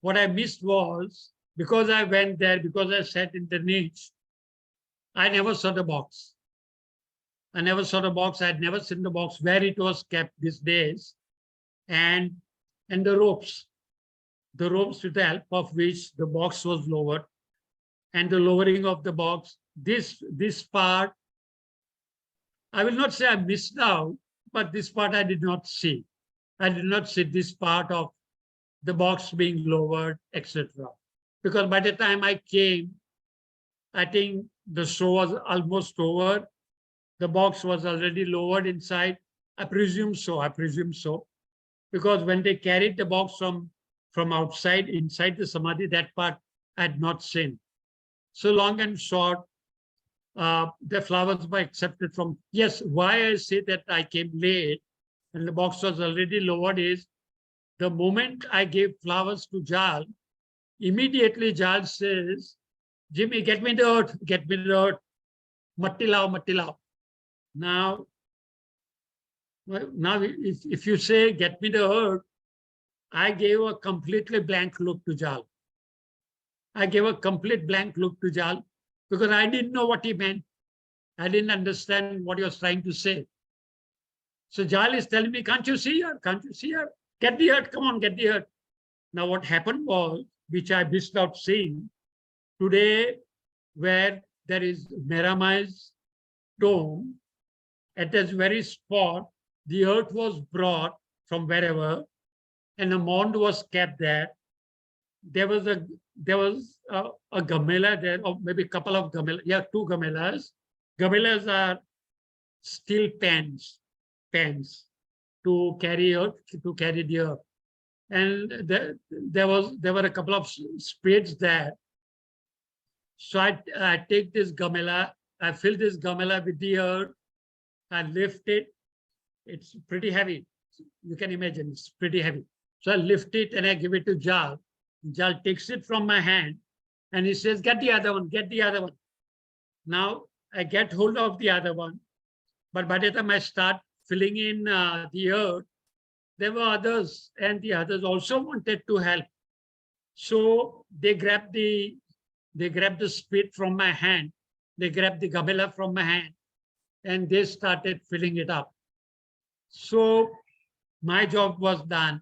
What I missed was, because I went there, because I sat in the niche, I never saw the box. I never saw the box. I had never seen the box where it was kept these days. And the ropes with the help of which the box was lowered, and the lowering of the box, this part, I will not say I missed out, but this part I did not see. I did not see this part of the box being lowered, etc. Because by the time I came, I think the show was almost over. The box was already lowered inside. I presume so. Because when they carried the box from from outside, inside the samadhi, that part I had not seen. So long and short, the flowers were accepted from, yes, why I say that I came late and the box was already lowered is, the moment I gave flowers to Jal, immediately Jal says, Jimmy, get me the earth, get me the earth. Matti lao, matti lao. Now, if you say, get me the earth, I gave a completely blank look to Jal. I gave a complete blank look to Jal because I didn't know what he meant. I didn't understand what he was trying to say. So Jal is telling me, can't you see her? Can't you see her? Get the earth, come on, get the earth. Now what happened was, which I missed out seeing, today where there is Meramai's tomb, at this very spot, the earth was brought from wherever, and a mound was kept there. There was a gamela there, or maybe a couple of gamelas. Yeah, two gamelas. Gamelas are steel pans to carry earth, to carry the earth. And there were a couple of spades there. So I take this gamela, I fill this gamela with the earth, I lift it. It's pretty heavy. You can imagine it's pretty heavy. So I lift it and I give it to Jal. Jal takes it from my hand and he says, get the other one, get the other one. Now I get hold of the other one. But by the time I start filling in the earth, there were others, and the others also wanted to help. So they grabbed the spade from my hand, they grabbed the gamela from my hand, and they started filling it up. So my job was done.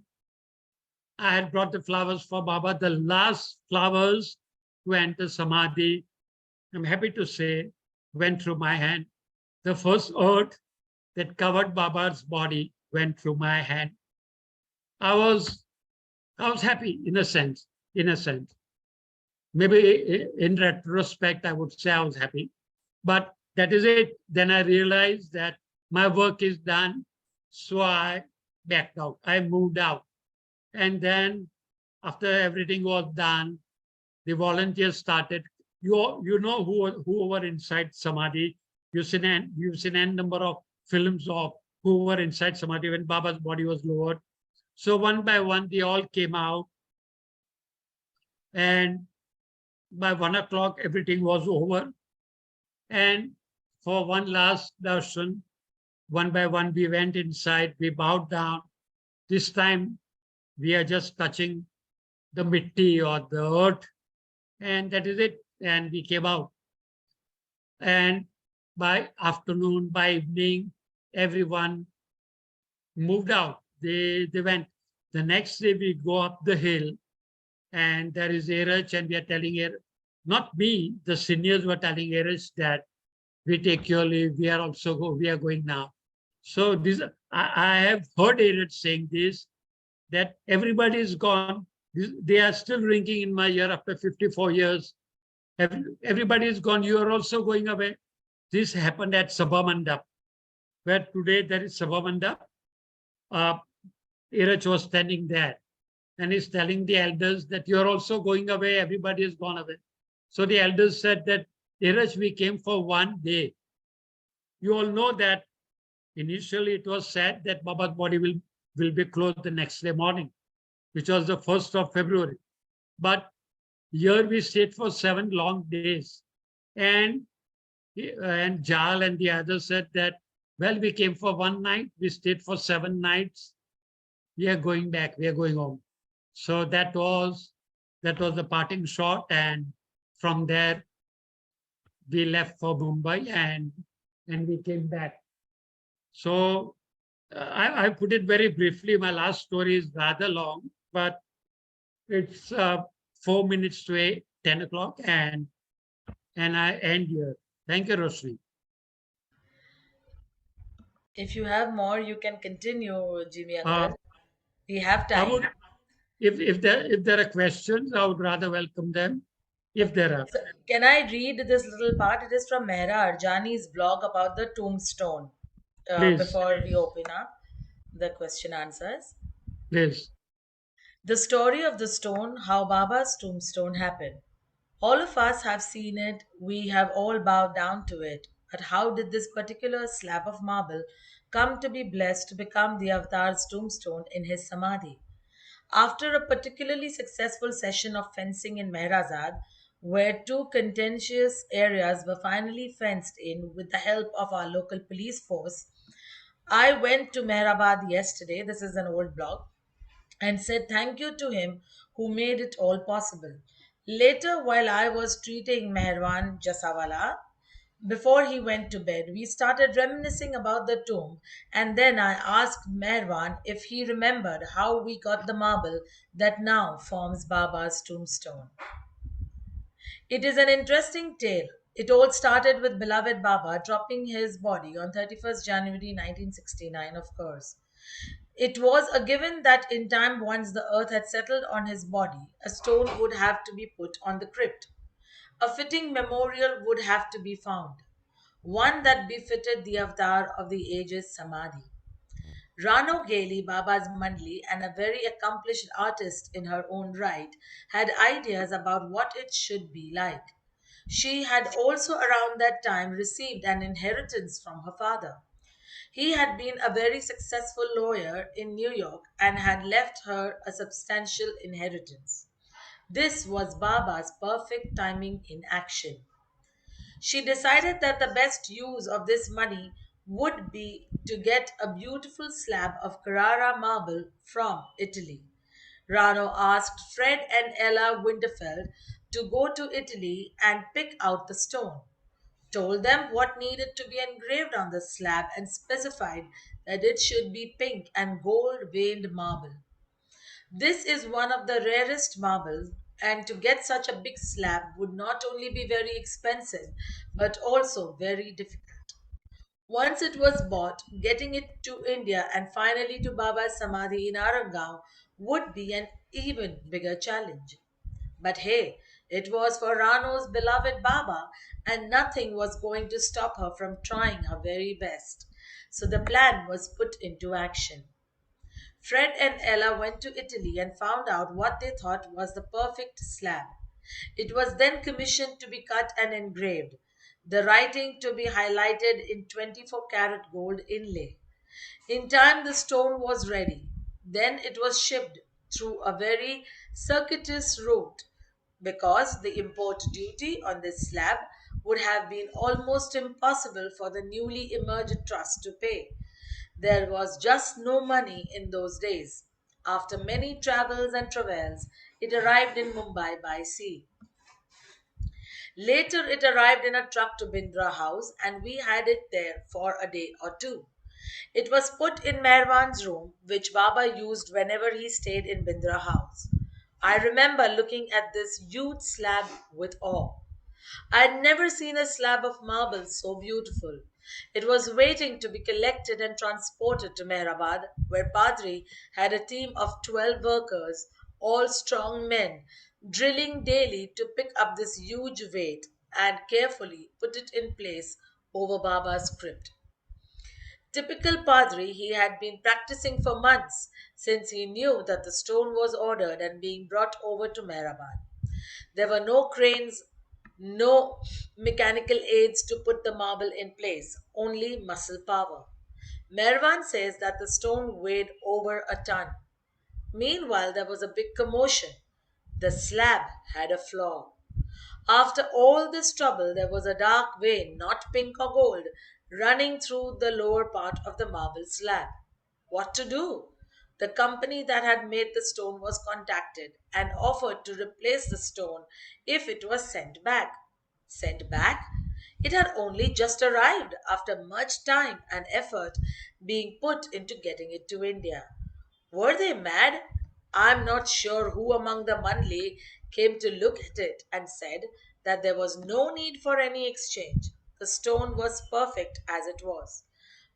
I had brought the flowers for Baba, the last flowers to enter Samadhi, I'm happy to say, went through my hand. The first earth that covered Baba's body went through my hand. I was happy in a sense. Maybe in retrospect, I would say I was happy, but that is it. Then I realized that my work is done. So I backed out, I moved out. And then after everything was done, the volunteers started. You know who were inside Samadhi. You've seen a number of films of who were inside Samadhi when Baba's body was lowered. So one by one, they all came out. And by 1 o'clock, everything was over. And for one last darshan, one by one, we went inside, we bowed down. This time, we are just touching the mitti or the earth, and that is it. And we came out. And by afternoon, by evening, everyone moved out. They went. The next day, we go up the hill, and there is Erach, and we are telling her, not me, the seniors were telling Erach that we take your leave, we are going now. So this, I have heard Erach saying this, that everybody is gone. They are still ringing in my ear after 54 years. Everybody is gone. You are also going away. This happened at Sabha Mandap, where today there is Sabha Mandap. Erach was standing there and he's telling the elders that you're also going away. Everybody has gone away. So the elders said that, Erach, we came for 1 day. You all know that initially it was said that Baba's body will be closed the next day morning, which was the 1st of February. But here we stayed for 7 long days. And Jal and the others said that, well, we came for 1 night, we stayed for 7 nights. We are going back, we are going home. So that was the parting shot. And from there, we left for Mumbai and we came back. So I put it very briefly. My last story is rather long, but it's 4 minutes to 10 o'clock, and I end here. Thank you, Roshani. If you have more, you can continue, Jimmy Uh, uncle. We have I time. would, if there are questions, I would rather welcome them. If there are, So, can I read this little part? It is from Mehra Arjani's blog about the tombstone. please, Before we open up the question answers. please. The story of the stone, how Baba's tombstone happened. All of us have seen it, we have all bowed down to it. But how did this particular slab of marble come to be blessed to become the Avatar's tombstone in his Samadhi? After a particularly successful session of fencing in Mehrazad, where two contentious areas were finally fenced in with the help of our local police force, I went to Mehrabad yesterday. This is an old blog, and said thank you to him who made it all possible. Later, while I was treating Meherwan Jasawala, before he went to bed, we started reminiscing about the tomb, and then I asked Meherwan if he remembered how we got the marble that now forms Baba's tombstone. It is an interesting tale. It all started with beloved Baba dropping his body on 31st January 1969, of course. It was a given that in time, once the earth had settled on his body, a stone would have to be put on the crypt. A fitting memorial would have to be found, one that befitted the avatar of the ages Samadhi. Rano Gailey, Baba's Mandli, and a very accomplished artist in her own right, had ideas about what it should be like. She had also around that time received an inheritance from her father. He had been a very successful lawyer in New York and had left her a substantial inheritance. This was Baba's perfect timing in action. She decided that the best use of this money would be to get a beautiful slab of Carrara marble from Italy. Rano asked Fred and Ella Winterfeld to go to Italy and pick out the stone, told them what needed to be engraved on the slab, and specified that it should be pink and gold veined marble. This is one of the rarest marbles, and to get such a big slab would not only be very expensive but also very difficult. Once it was bought, getting it to India and finally to Baba's Samadhi in Arangaon would be an even bigger challenge. But hey, it was for Rano's beloved Baba, and nothing was going to stop her from trying her very best. So the plan was put into action. Fred and Ella went to Italy and found out what they thought was the perfect slab. It was then commissioned to be cut and engraved, the writing to be highlighted in 24-karat gold inlay. In time, the stone was ready. Then it was shipped through a very circuitous route because the import duty on this slab would have been almost impossible for the newly emerged trust to pay. There was just no money in those days. After many travels and travails, it arrived in Mumbai by sea. Later, it arrived in a truck to Bindra House, and we had it there for a day or two. It was put in Merwan's room, which Baba used whenever he stayed in Bindra House. I remember looking at this huge slab with awe. I'd never seen a slab of marble so beautiful. It was waiting to be collected and transported to Mehrabad, where Padri had a team of 12 workers, all strong men, drilling daily to pick up this huge weight and carefully put it in place over Baba's crypt. Typical Padri, he had been practicing for months since he knew that the stone was ordered and being brought over to Mehrabad. There were no cranes, no mechanical aids to put the marble in place, only muscle power. Mervan says that the stone weighed over a ton. Meanwhile, there was a big commotion. The slab had a flaw. After all this trouble, there was a dark vein, not pink or gold, running through the lower part of the marble slab. What to do? The company that had made the stone was contacted and offered to replace the stone if it was sent back. Sent back? It had only just arrived after much time and effort being put into getting it to India. Were they mad? I'm not sure who among the Manli came to look at it and said that there was no need for any exchange. The stone was perfect as it was.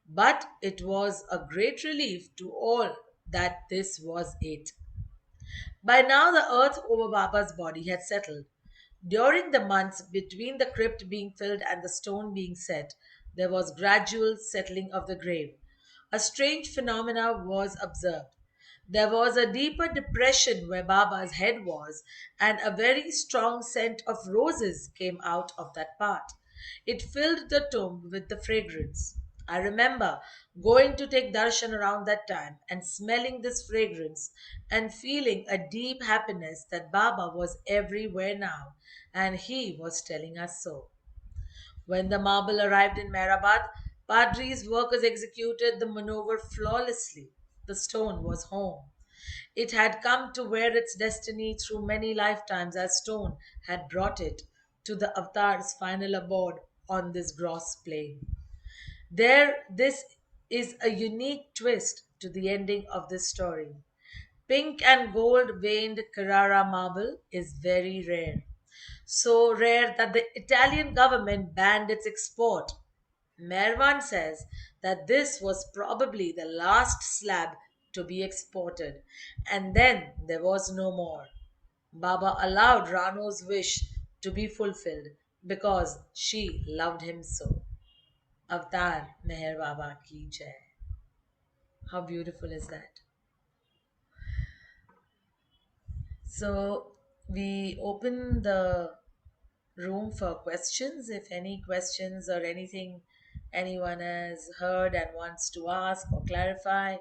But it was a great relief to all that this was it. By now, the earth over Baba's body had settled. During the months between the crypt being filled and the stone being set, there was gradual settling of the grave. A strange phenomena was observed. There was a deeper depression where Baba's head was, and a very strong scent of roses came out of that part. It filled the tomb with the fragrance. I remember going to take darshan around that time and smelling this fragrance and feeling a deep happiness that Baba was everywhere now, and he was telling us so. When the marble arrived in Mehrabad, Padri's workers executed the maneuver flawlessly. The stone was home. It had come to wear its destiny through many lifetimes as stone had brought it to the avatar's final abode on this gross plane. This is a unique twist to the ending of this story. Pink and gold veined Carrara marble is very rare. So rare that the Italian government banned its export. Mervan says that this was probably the last slab to be exported, and then there was no more. Baba allowed Rano's wish to be fulfilled because she loved him so. Avatar Meher Baba ki jai. How beautiful is that? So we open the room for questions. If any questions or anything anyone has heard and wants to ask or clarify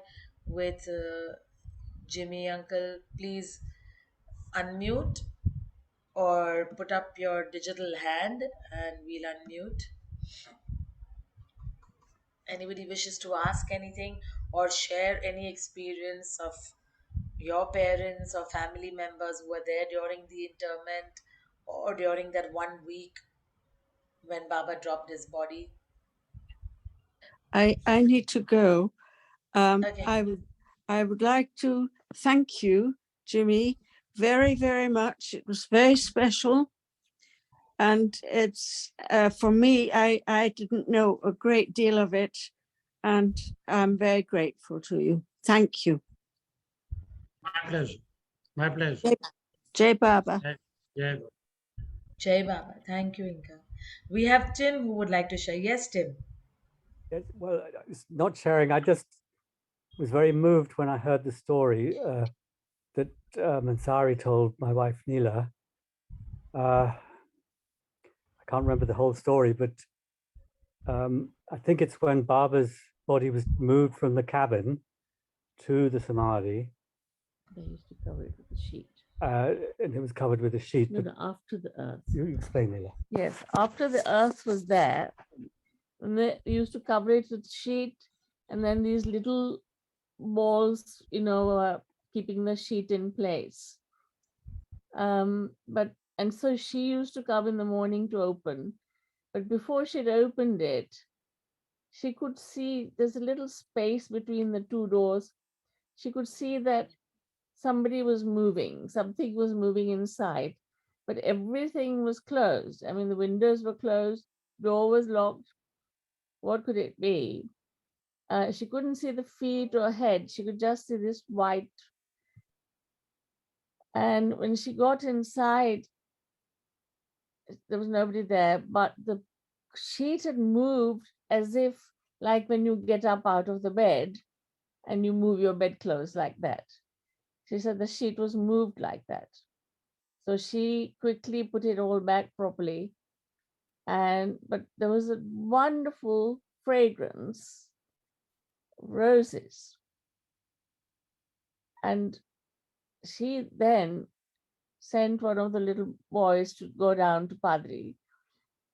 with Jimmy Uncle, please unmute or put up your digital hand and we'll unmute. Anybody wishes to ask anything or share any experience of your parents or family members who were there during the interment or during that 1 week when Baba dropped his body? I need to go. Okay. I would like to thank you, Jimmy, very, very much. It was very special. And it's for me, I didn't know a great deal of it. And I'm very grateful to you. Thank you. My pleasure. My pleasure. Jai Baba. Yeah. Jai Baba. Thank you, Inka. We have Tim who would like to share. Yes, Tim. Yes, well, it's not sharing. I just was very moved when I heard the story that Mansari told my wife Neela. I can't remember the whole story, but I think it's when Baba's body was moved from the cabin to the Samadhi. They used to cover it with a sheet. And it was covered with a sheet. No, after the earth. You explain, Neela. Yes, after the earth was there, and they used to cover it with sheet, and then these little balls, keeping the sheet in place. And so she used to come in the morning to open, but before she'd opened it, she could see there's a little space between the two doors. She could see that something was moving inside, but everything was closed. I mean, the windows were closed, door was locked. What could it be? She couldn't see the feet or head. She could just see this white. And when she got inside, there was nobody there, but the sheet had moved as if, like when you get up out of the bed and you move your bedclothes like that. She said the sheet was moved like that. So she quickly put it all back properly. But there was a wonderful fragrance, roses. And she then sent one of the little boys to go down to Padri.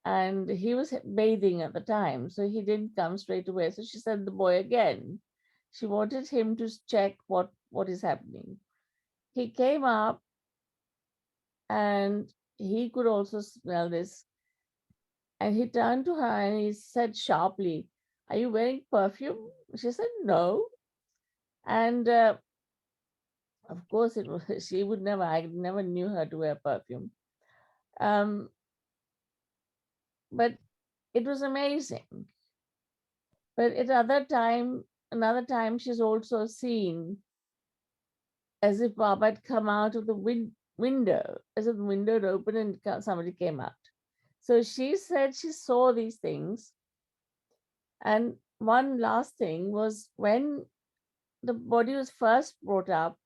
And he was bathing at the time, so he didn't come straight away. So she sent the boy again. She wanted him to check what is happening. He came up and he could also smell this. And he turned to her and he said sharply, "Are you wearing perfume?" She said, "No." And of course, it was, she would never, I never knew her to wear perfume. But it was amazing. But at another time, she's also seen as if Baba had come out of the window, as if the window had opened and somebody came out. So she said she saw these things. And one last thing was when the body was first brought up,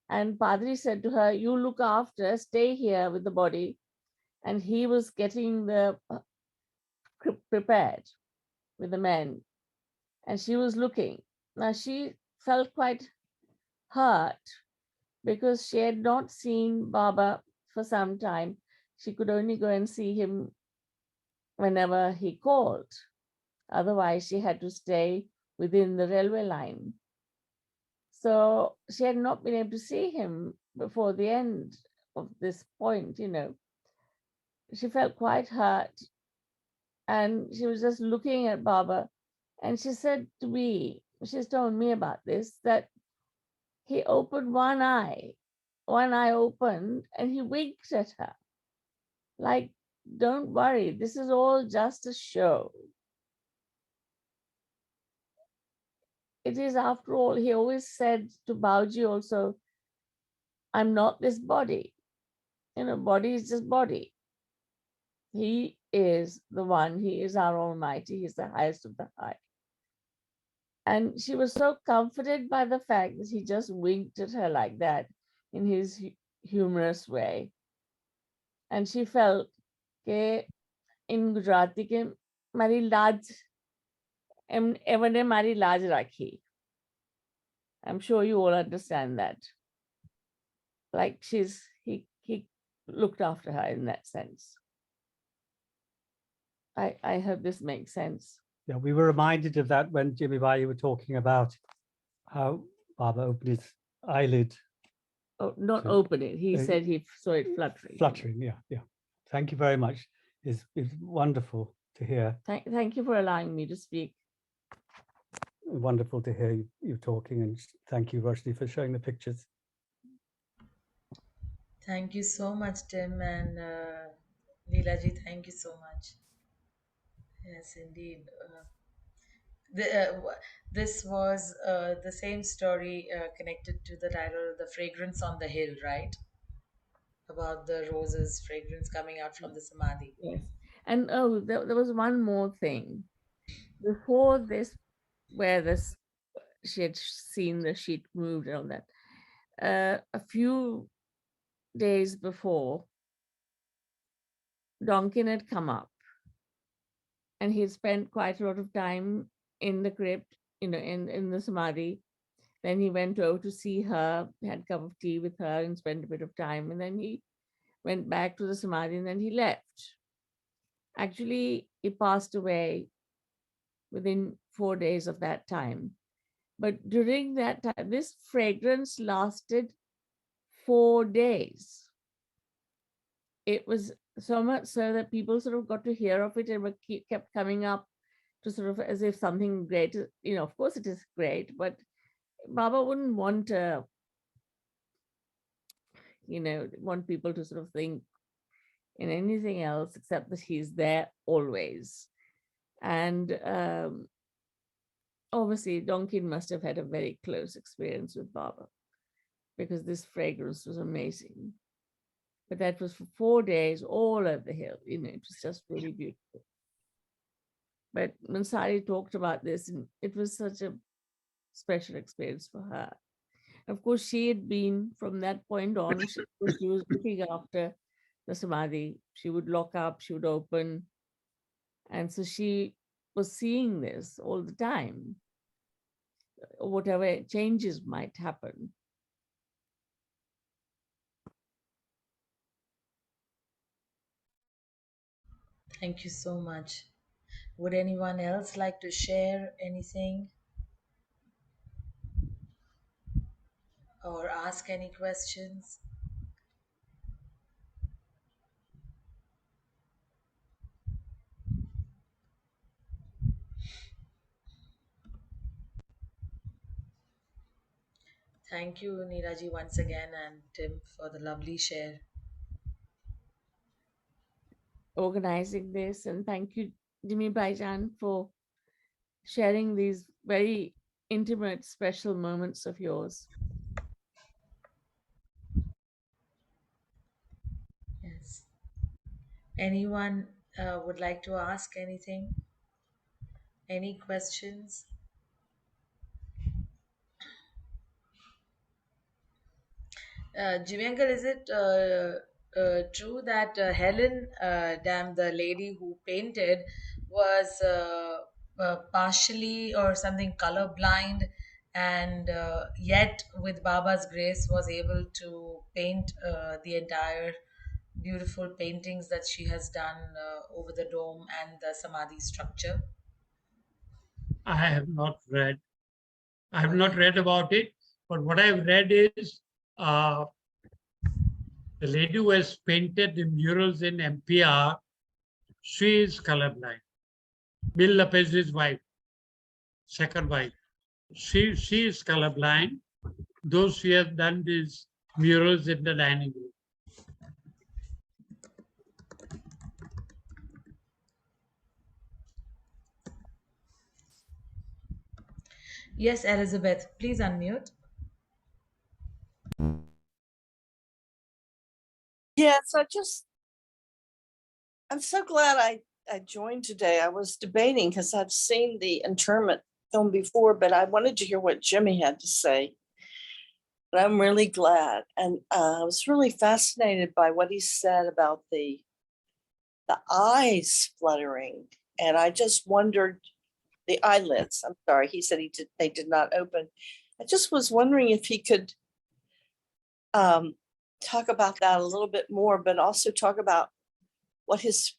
and Padri said to her, "You look after, stay here with the body." And he was getting the prepared with the men, and she was looking. Now she felt quite hurt because she had not seen Baba for some time. She could only go and see him whenever he called. Otherwise, she had to stay within the railway line. So she had not been able to see him before the end of this point, you know. She felt quite hurt, and she was just looking at Baba, and she said to me, she's told me about this, that he opened one eye opened, and he winked at her. Like, don't worry, this is all just a show. It is, after all, he always said to Bauji also, I'm not this body. You know, body is just body. He is the one, he is our Almighty, he's the highest of the high. And she was so comforted by the fact that he just winked at her like that in his humorous way. And she felt, ke in Gujarati ke mari laaj, evane mari laaj rakhi. I'm sure you all understand that. Like he looked after her in that sense. I hope this makes sense. Yeah, we were reminded of that when Jimmy Bai, you were talking about how Baba opened his eyelid. Oh, not So, open it. He said he saw it fluttering. Fluttering, yeah. Thank you very much. It's wonderful to hear. Thank you for allowing me to speak. Wonderful to hear you talking, and thank you, Roshani, for showing the pictures. Thank you so much, Tim, and Leelaji, thank you so much. Yes, indeed. This was the same story connected to the title, The Fragrance on the Hill, right? About the roses, fragrance coming out from the Samadhi. Yes. And oh, there was one more thing. Before this, where this she had seen the sheet moved and all that, a few days before, Donkin had come up, and he spent quite a lot of time in the crypt, you know, in the Samadhi. Then he went over to see her, had a cup of tea with her, and spent a bit of time. And then he went back to the Samadhi, and then he left. Actually, he passed away within 4 days of that time. But during that time, this fragrance lasted 4 days. It was so much so that people sort of got to hear of it and kept coming up to sort of as if something great, you know, of course it is great, but Baba wouldn't want want people to sort of think in anything else except that he's there always. And obviously Donkin must have had a very close experience with Baba, because this fragrance was amazing. But that was for 4 days, all over the hill. You know, it was just really beautiful. But Mansari talked about this, and it was such a special experience for her. Of course, she had been, from that point on, she was looking after the Samadhi. She would lock up, she would open. And so she was seeing this all the time, whatever changes might happen. Thank you so much. Would anyone else like to share anything or ask any questions? Thank you, Neeraji, once again, and Tim for the lovely share. Organizing this, and thank you, Jimmy Baijan, for sharing these very intimate, special moments of yours. Yes. Anyone would like to ask anything? Any questions? Jimmy uncle, is it true that Helen Dam, the lady who painted, was partially or something colorblind, and yet with Baba's grace was able to paint the entire beautiful paintings that she has done over the dome and the Samadhi structure? I have not read. I have not Okay. read about it, but what I've read is uh, the lady who has painted the murals in MPR, she is colorblind. Bill Lopez's wife, second wife. She is colorblind, though she has done these murals in the dining room. Yes, Elizabeth, please unmute. Yes, I'm so glad I joined today. I was debating because I've seen the Interment film before, but I wanted to hear what Jimmy had to say. But I'm really glad. And I was really fascinated by what he said about the eyes fluttering. And I just wondered, the eyelids, I'm sorry, he said they did not open. I just was wondering if he could talk about that a little bit more, but also talk about what his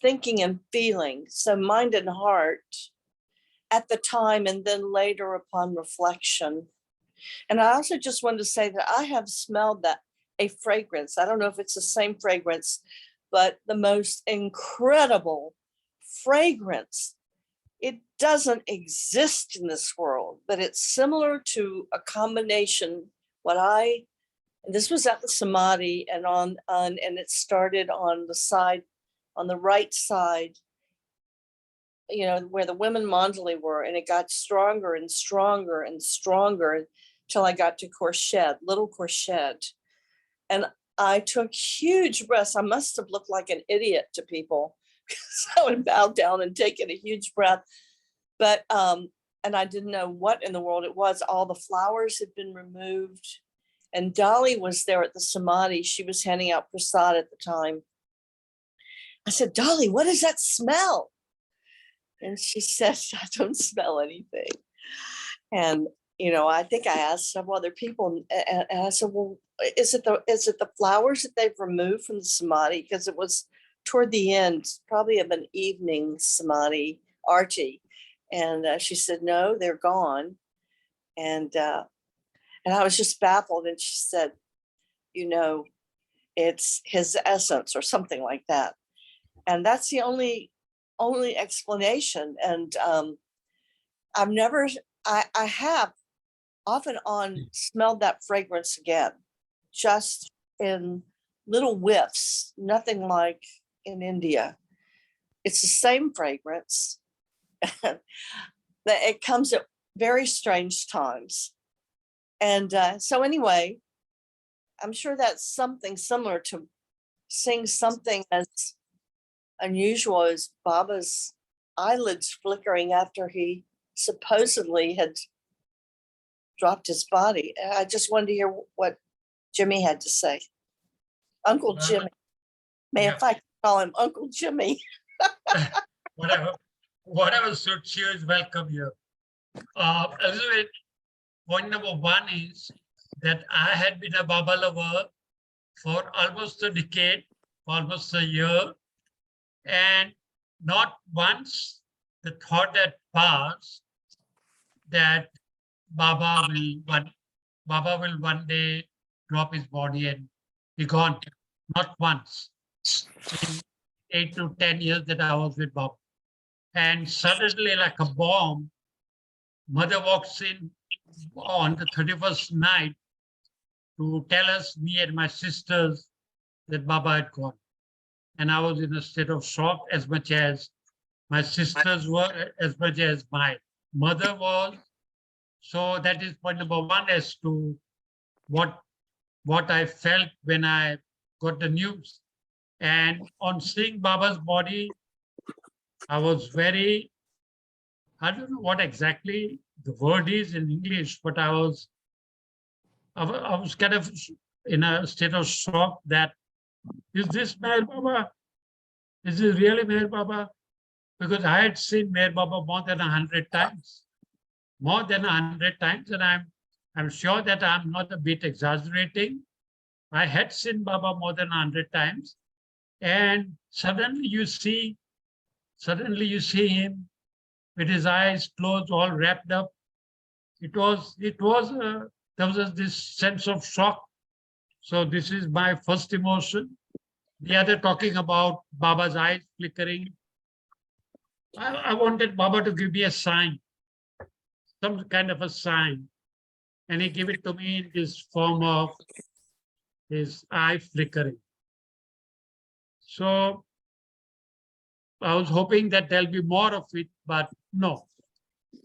thinking and feeling, so mind and heart at the time and then later upon reflection. And I also just wanted to say that I have smelled a fragrance. I don't know if it's the same fragrance, but the most incredible fragrance. It doesn't exist in this world, but it's similar to a combination. This was at the Samadhi, and and it started on the side, on the right side, where the women mandali were, and it got stronger and stronger and stronger until I got to Little Corched. And I took huge breaths. I must have looked like an idiot to people because I would bow down and take in a huge breath. But, and I didn't know what in the world it was. All the flowers had been removed. And Dolly was there at the Samadhi. She was handing out prasad at the time. I said, Dolly, what does that smell? And she said, I don't smell anything. And, I think I asked several other people, and I said, well, is it the flowers that they've removed from the Samadhi? Because it was toward the end, probably of an evening Samadhi, Archie. And she said, no, they're gone. And I was just baffled. And she said, it's his essence or something like that. And that's the only explanation. And I have often on smelled that fragrance again, just in little whiffs, nothing like in India. It's the same fragrance. That it comes at very strange times. And so anyway, I'm sure that's something similar to seeing something as unusual as Baba's eyelids flickering after he supposedly had dropped his body. I just wanted to hear what Jimmy had to say. Uncle Jimmy. If I could call him Uncle Jimmy. Whatever suits you is welcome here. Elizabeth, point number one is that I had been a Baba lover for almost a decade, almost a year, and not once the thought had passed that Baba will one day drop his body and be gone. Not once. In 8 to 10 years that I was with Baba. And suddenly, like a bomb, Mother walks in on the 31st night to tell us, me and my sisters, that Baba had gone. And I was in a state of shock as much as my sisters were, as much as my mother was. So that is point number one as to what I felt when I got the news. And on seeing Baba's body, I was very, I don't know what exactly the word is in English, but I was I was kind of in a state of shock that, is this Meher Baba? Is this really Meher Baba? Because I had seen Meher Baba more than 100 times. More than 100 times, and I'm sure that I'm not a bit exaggerating. I had seen Baba more than 100 times, and suddenly you see him with his eyes closed, all wrapped up. There was this sense of shock. So this is my first emotion. The other, talking about Baba's eyes flickering. I wanted Baba to give me a sign, some kind of a sign. And he gave it to me in this form of his eye flickering. So I was hoping that there'll be more of it, but no.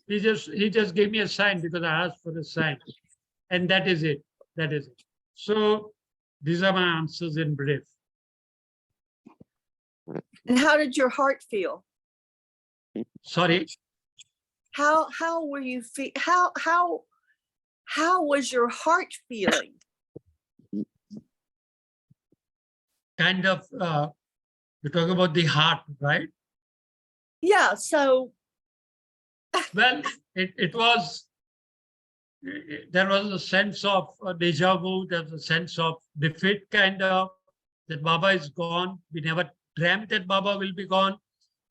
He just gave me a sign because I asked for a sign. And that is it. That is it. So these are my answers in brief. And how did your heart feel? Sorry. How were you feel? How was your heart feeling? Kind of, you talk about the heart, right? Yeah. So Well, there was a sense of deja vu. There was a sense of defeat, kind of, that Baba is gone. We never dreamt that Baba will be gone.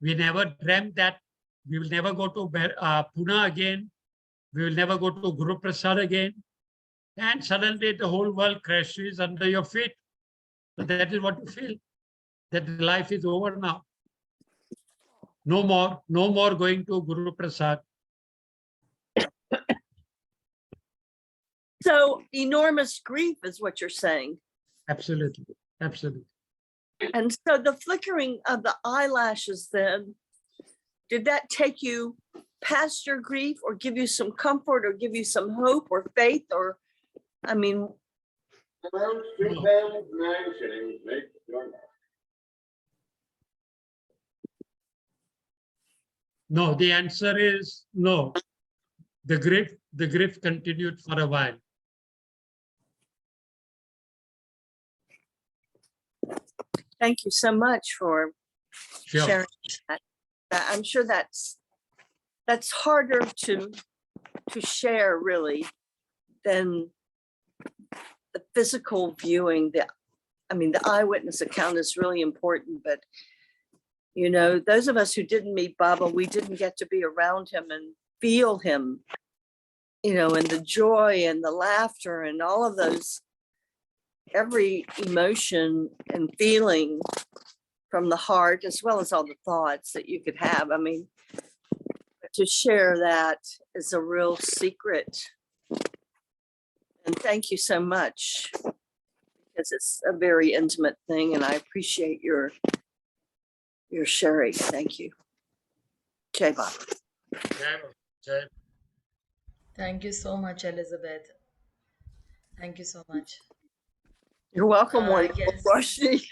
We never dreamt that we will never go to Pune again. We will never go to Guru Prasad again. And suddenly the whole world crashes under your feet. So that is what you feel, that life is over now. No more going to Guru Prasad. so enormous grief is what you're saying. Absolutely. Absolutely. And so the flickering of the eyelashes then, did that take you past your grief or give you some comfort or give you some hope or faith? Or, I mean, No, the answer is no. The grief continued for a while. thank you so much for Sure. sharing that. I'm sure that's harder to share really than the physical viewing. The eyewitness account is really important, but you know, those of us who didn't meet Baba, we didn't get to be around him and feel him, you know, and the joy and the laughter and all of those, every emotion and feeling from the heart, as well as all the thoughts that you could have. I mean, to share that is a real secret. And thank you so much, because it's a very intimate thing, and I appreciate your sharing. Thank you. Jai Baba. Thank you so much, Elizabeth. Thank you so much. You're welcome, wonderful Yes. Roshani.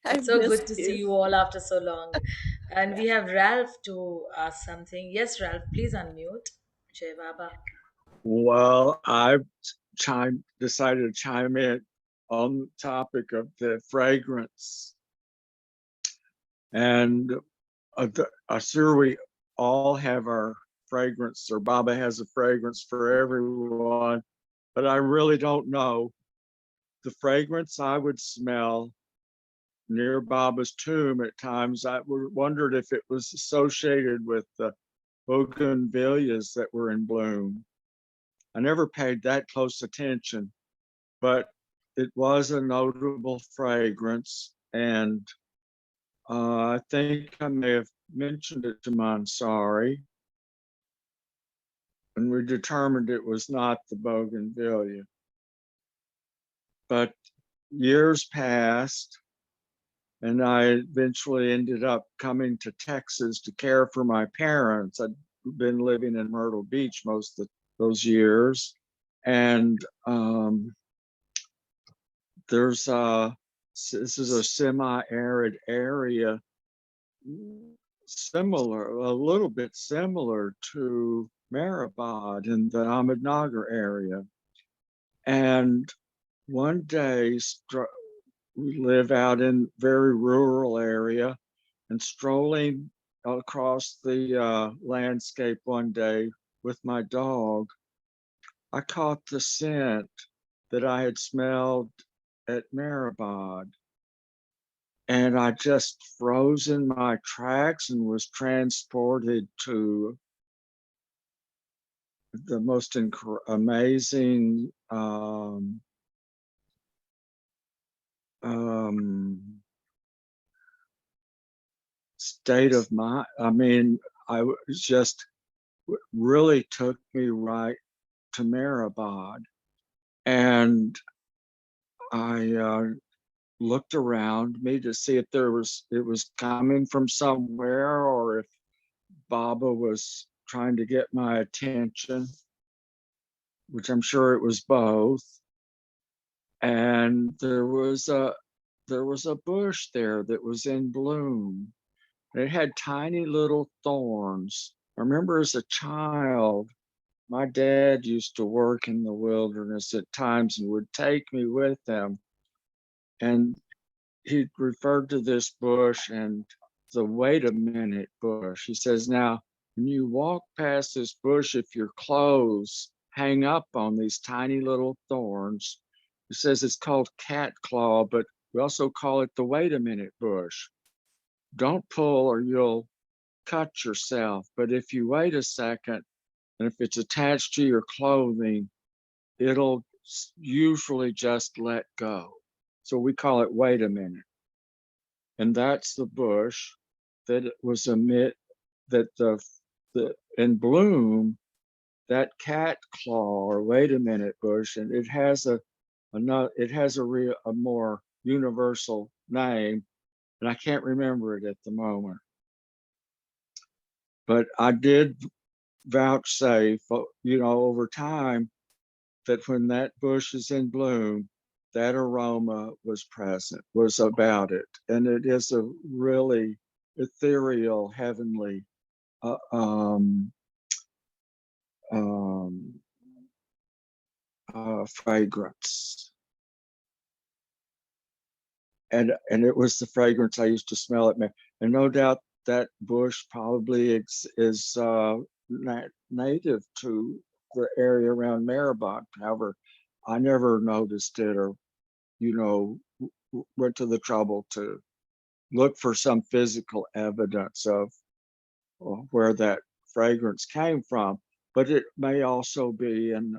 I've So good missed to see you all after so long. And we have Ralph to ask something. Yes, Ralph, please unmute. Jai Baba. Well, I've decided to chime in on the topic of the fragrance. And I'm sure we all have our fragrance, or Baba has a fragrance for everyone, but I really don't know. The fragrance I would smell near Baba's tomb at times, I wondered if it was associated with the bougainvilleas that were in bloom. I never paid that close attention, but it was a notable fragrance. And I think I may have mentioned it to Mansari, and we determined it was not the bougainvillea. But years passed, and I eventually ended up coming to Texas to care for my parents. I'd been living in Myrtle Beach most of those years. And this is a semi-arid area, a little bit similar to Mehrabad in the Ahmednagar area. And one day, we live out in very rural area, and strolling across the landscape one day with my dog, I caught the scent that I had smelled at Maribod. And I just froze in my tracks and was transported to the most amazing state of mind. I mean, I was just really took me right to Maribod. And I looked around me to see if it was coming from somewhere, or if Baba was trying to get my attention, which I'm sure it was both. And there was a bush there that was in bloom. It had tiny little thorns. I remember as a child, my dad used to work in the wilderness at times and would take me with him. And he referred to this bush and the wait a minute bush. He says, now, when you walk past this bush, if your clothes hang up on these tiny little thorns, he says it's called cat claw, but we also call it the wait a minute bush. Don't pull or you'll cut yourself. But if you wait a second, and if it's attached to your clothing, it'll usually just let go. So we call it wait a minute. And that's the bush that was in bloom, that cat claw or wait a minute bush, and it has a more universal name, and I can't remember it at the moment. But I did vouchsafe, over time, that when that bush is in bloom, that aroma was present, was about it. And it is a really ethereal, heavenly fragrance. And it was the fragrance I used to smell at me. And no doubt that bush probably is native to the area around Maribod. However, I never noticed it or, went to the trouble to look for some physical evidence of where that fragrance came from. But it may also be, and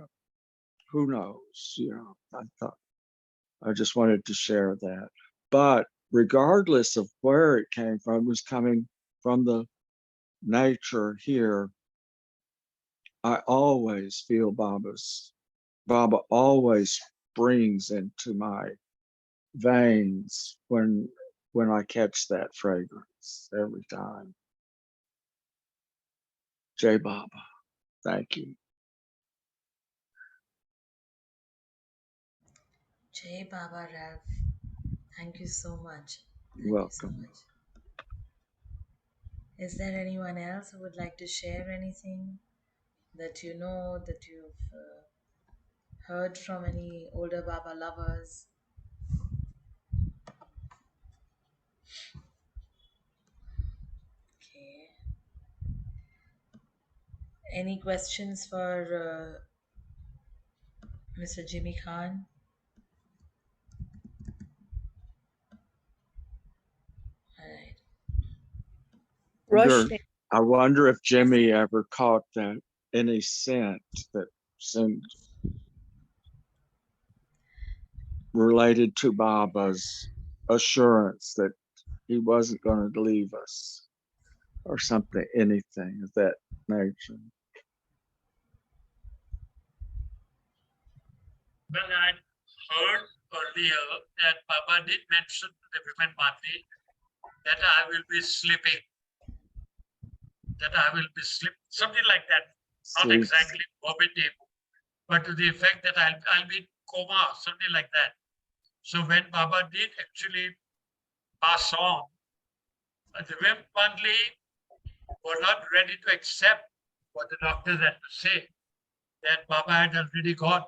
who knows, I just wanted to share that. But regardless of where it came from, it was coming from the nature here. I always feel Baba always springs into my veins when I catch that fragrance every time. Jai Baba, thank you. Jai Baba Rav, thank you so much. Thank You're you so welcome. much. Is there anyone else who would like to share anything that you know, that you've heard from any older Baba lovers? Okay. Any questions for Mr. Jimmy Khan? All right. Roshani, I wonder if Jimmy ever caught that any scent that seemed related to Baba's assurance that he wasn't going to leave us or something, anything of that nature. Well, I heard earlier that Baba did mention to the women party that I will be sleeping. Something like that. Not Sleep. exactly verbatim, but to the effect that I'll be in coma, something like that. So when Baba did actually pass on, the women party were not ready to accept what the doctors had to say, that Baba had already gone.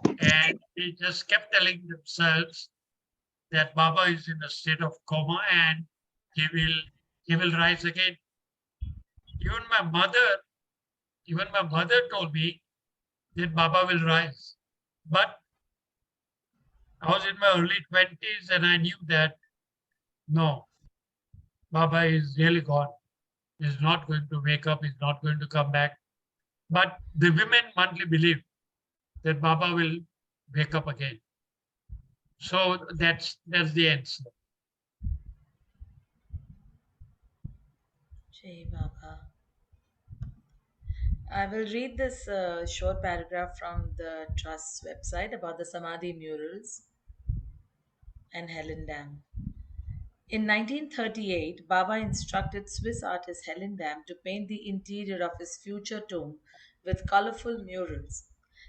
And they just kept telling themselves that Baba is in a state of coma and he will he will rise again. Even my mother, even my mother told me that Baba will rise. But I was in my early 20s and I knew that no, Baba is really gone. He's not going to wake up, he's not going to come back. But the women monthly believe that Baba will wake up again. So that's the answer. Jai Baba. I will read this short paragraph from the Trust's website about the Samadhi murals and Helen Dam. In 1938, Baba instructed Swiss artist Helen Dam to paint the interior of his future tomb with colorful murals.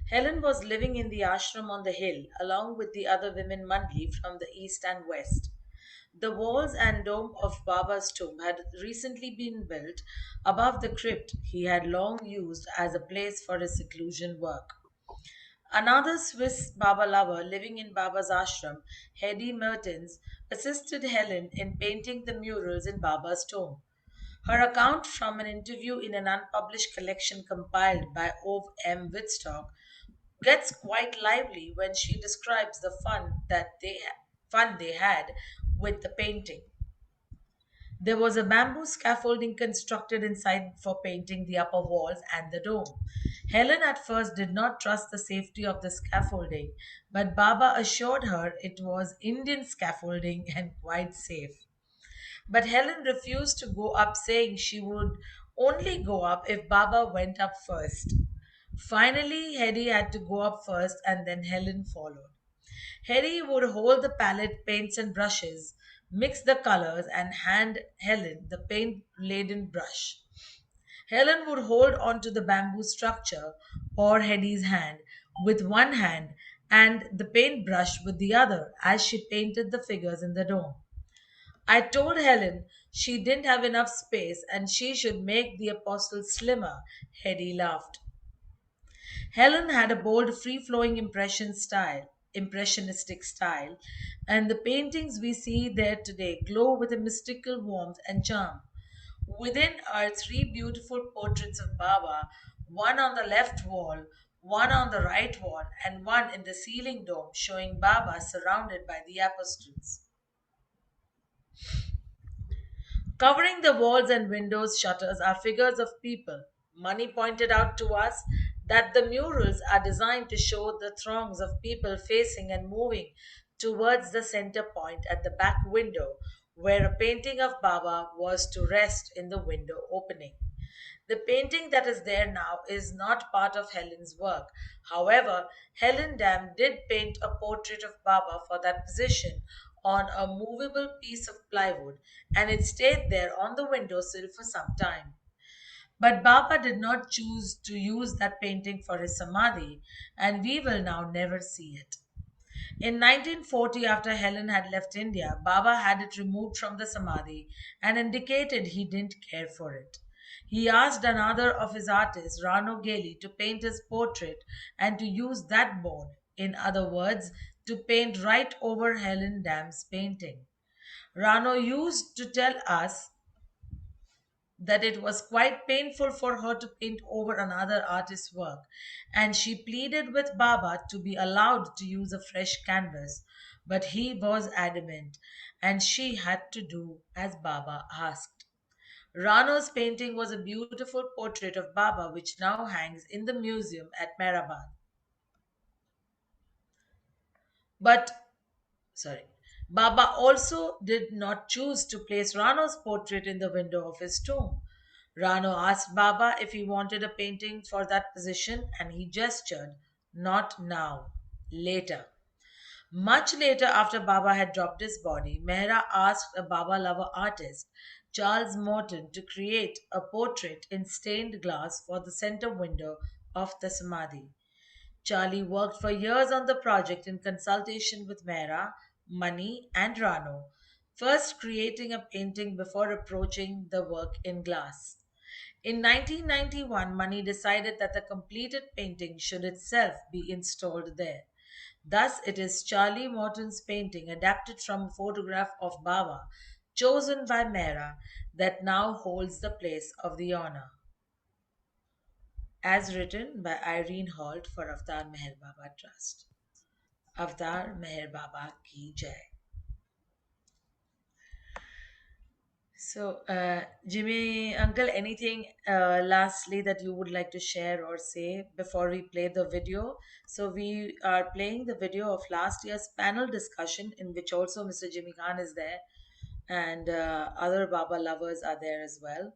Helen was living in the ashram on the hill along with the other women Mandli from the east and west. The walls and dome of Baba's tomb had recently been built above the crypt he had long used as a place for his seclusion work. Another Swiss Baba lover living in Baba's ashram, Hedy Mertens, assisted Helen in painting the murals in Baba's tomb. Her account from an interview in an unpublished collection compiled by Ove M. Wittstock gets quite lively when she describes the fun they had with the painting. There was a bamboo scaffolding constructed inside for painting the upper walls and the dome. Helen at first did not trust the safety of the scaffolding, but Baba assured her it was Indian scaffolding and quite safe. But Helen refused to go up, saying she would only go up if Baba went up first. Finally, Hedy had to go up first, and then Helen followed. Harry would hold the palette, paints, and brushes, mix the colors, and hand Helen the paint laden brush. Helen would hold onto the bamboo structure or Hetty's hand with one hand and the paintbrush with the other as she painted the figures in the dome. I told Helen she didn't have enough space and she should make the apostle slimmer. Hetty laughed. Helen had a bold, free-flowing impressionistic style, and the paintings we see there today glow with a mystical warmth and charm. Within are three beautiful portraits of Baba, one on the left wall, one on the right wall, and one in the ceiling dome showing Baba surrounded by the apostles. Covering the walls and windows shutters are figures of people. Money pointed out to us that the murals are designed to show the throngs of people facing and moving towards the center point at the back window, where a painting of Baba was to rest in the window opening. The painting that is there now is not part of Helen's work. However, Helen Dam did paint a portrait of Baba for that position on a movable piece of plywood, and it stayed there on the windowsill for some time. But Baba did not choose to use that painting for his samadhi, and we will now never see it. In 1940, after Helen had left India, Baba had it removed from the Samadhi and indicated he didn't care for it. He asked another of his artists, Rano Gali, to paint his portrait and to use that board, in other words, to paint right over Helen Dam's painting. Rano used to tell us that it was quite painful for her to paint over another artist's work, and she pleaded with Baba to be allowed to use a fresh canvas. But he was adamant, and she had to do as Baba asked. Rano's painting was a beautiful portrait of Baba, which now hangs in the museum at Mehrabad. But sorry. Baba also did not choose to place Rano's portrait in the window of his tomb. Rano asked Baba if he wanted a painting for that position, and he gestured, not now, later. Much later, after Baba had dropped his body, Mehra asked a Baba lover artist, Charles Morton, to create a portrait in stained glass for the center window of the Samadhi. Charlie worked for years on the project in consultation with Mehra, Mani, and Rano, first creating a painting before approaching the work in glass. In 1991, Mani decided that the completed painting should itself be installed there. Thus, it is Charlie Morton's painting, adapted from a photograph of Baba, chosen by Mehra, that now holds the place of the honor. As written by Irene Holt for Avtar Meher Baba Trust. Avtar Meher Baba Ki Jai. So, Jimmy, Uncle, anything lastly that you would like to share or say before we play the video? So, we are playing the video of last year's panel discussion, in which also Mr. Jimmy Khan is there, and other Baba lovers are there as well.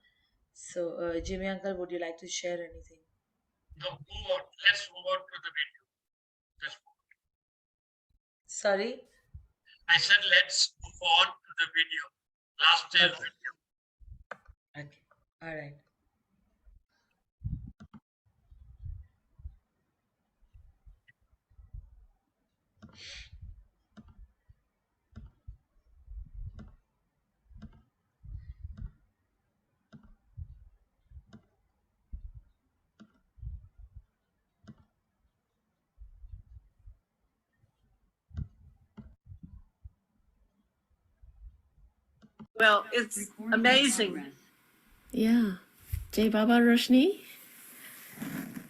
So, Jimmy, Uncle, would you like to share anything? No, move on. Let's move on to the video. Let's move on. Sorry? I said let's move on to the video. Last year's Okay. video. Okay. All right. Well, it's amazing. Yeah. Jai Baba Roshni.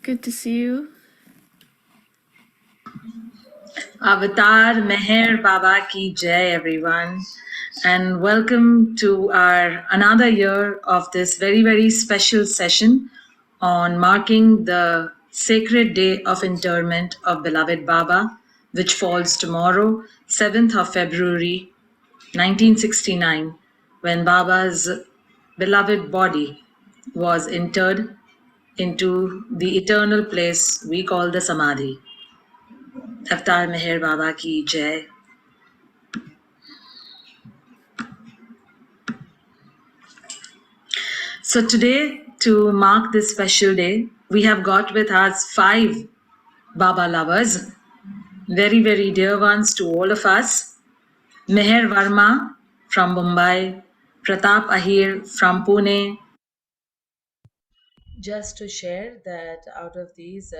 Good to see you. Avatar Meher Baba Ki Jai, everyone, and welcome to our another year of this very, very special session on marking the sacred day of interment of beloved Baba, which falls tomorrow, 7th of February, 1969, when Baba's beloved body was interred into the eternal place we call the Samadhi. Avtar Meher Baba Ki Jai. So today, to mark this special day, we have got with us 5 Baba lovers, very, very dear ones to all of us. Meher Verma from Mumbai, Pratap Ahir from Pune. Just to share that out of these,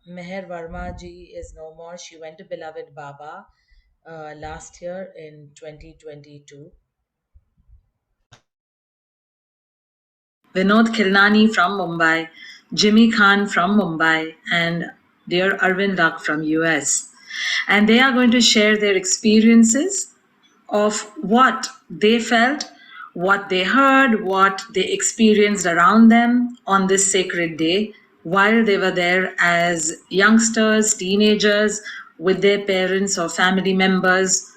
Meher Verma ji is no more. She went to beloved Baba last year in 2022. Vinod Khilnani from Mumbai, Jimmy Khan from Mumbai, and dear Arvind Lak from US. And they are going to share their experiences of what they felt, what they heard, what they experienced around them on this sacred day while they were there as youngsters, teenagers, with their parents or family members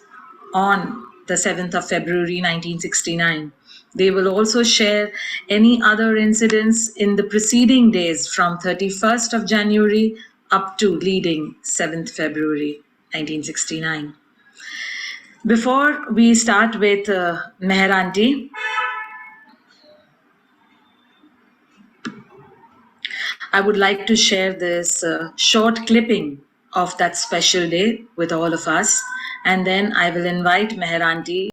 on the 7th of February 1969. They will also share any other incidents in the preceding days from 31st of January up to leading 7th February 1969. Before we start with Meher Aunty, I would like to share this short clipping of that special day with all of us, and then I will invite Meher Aunty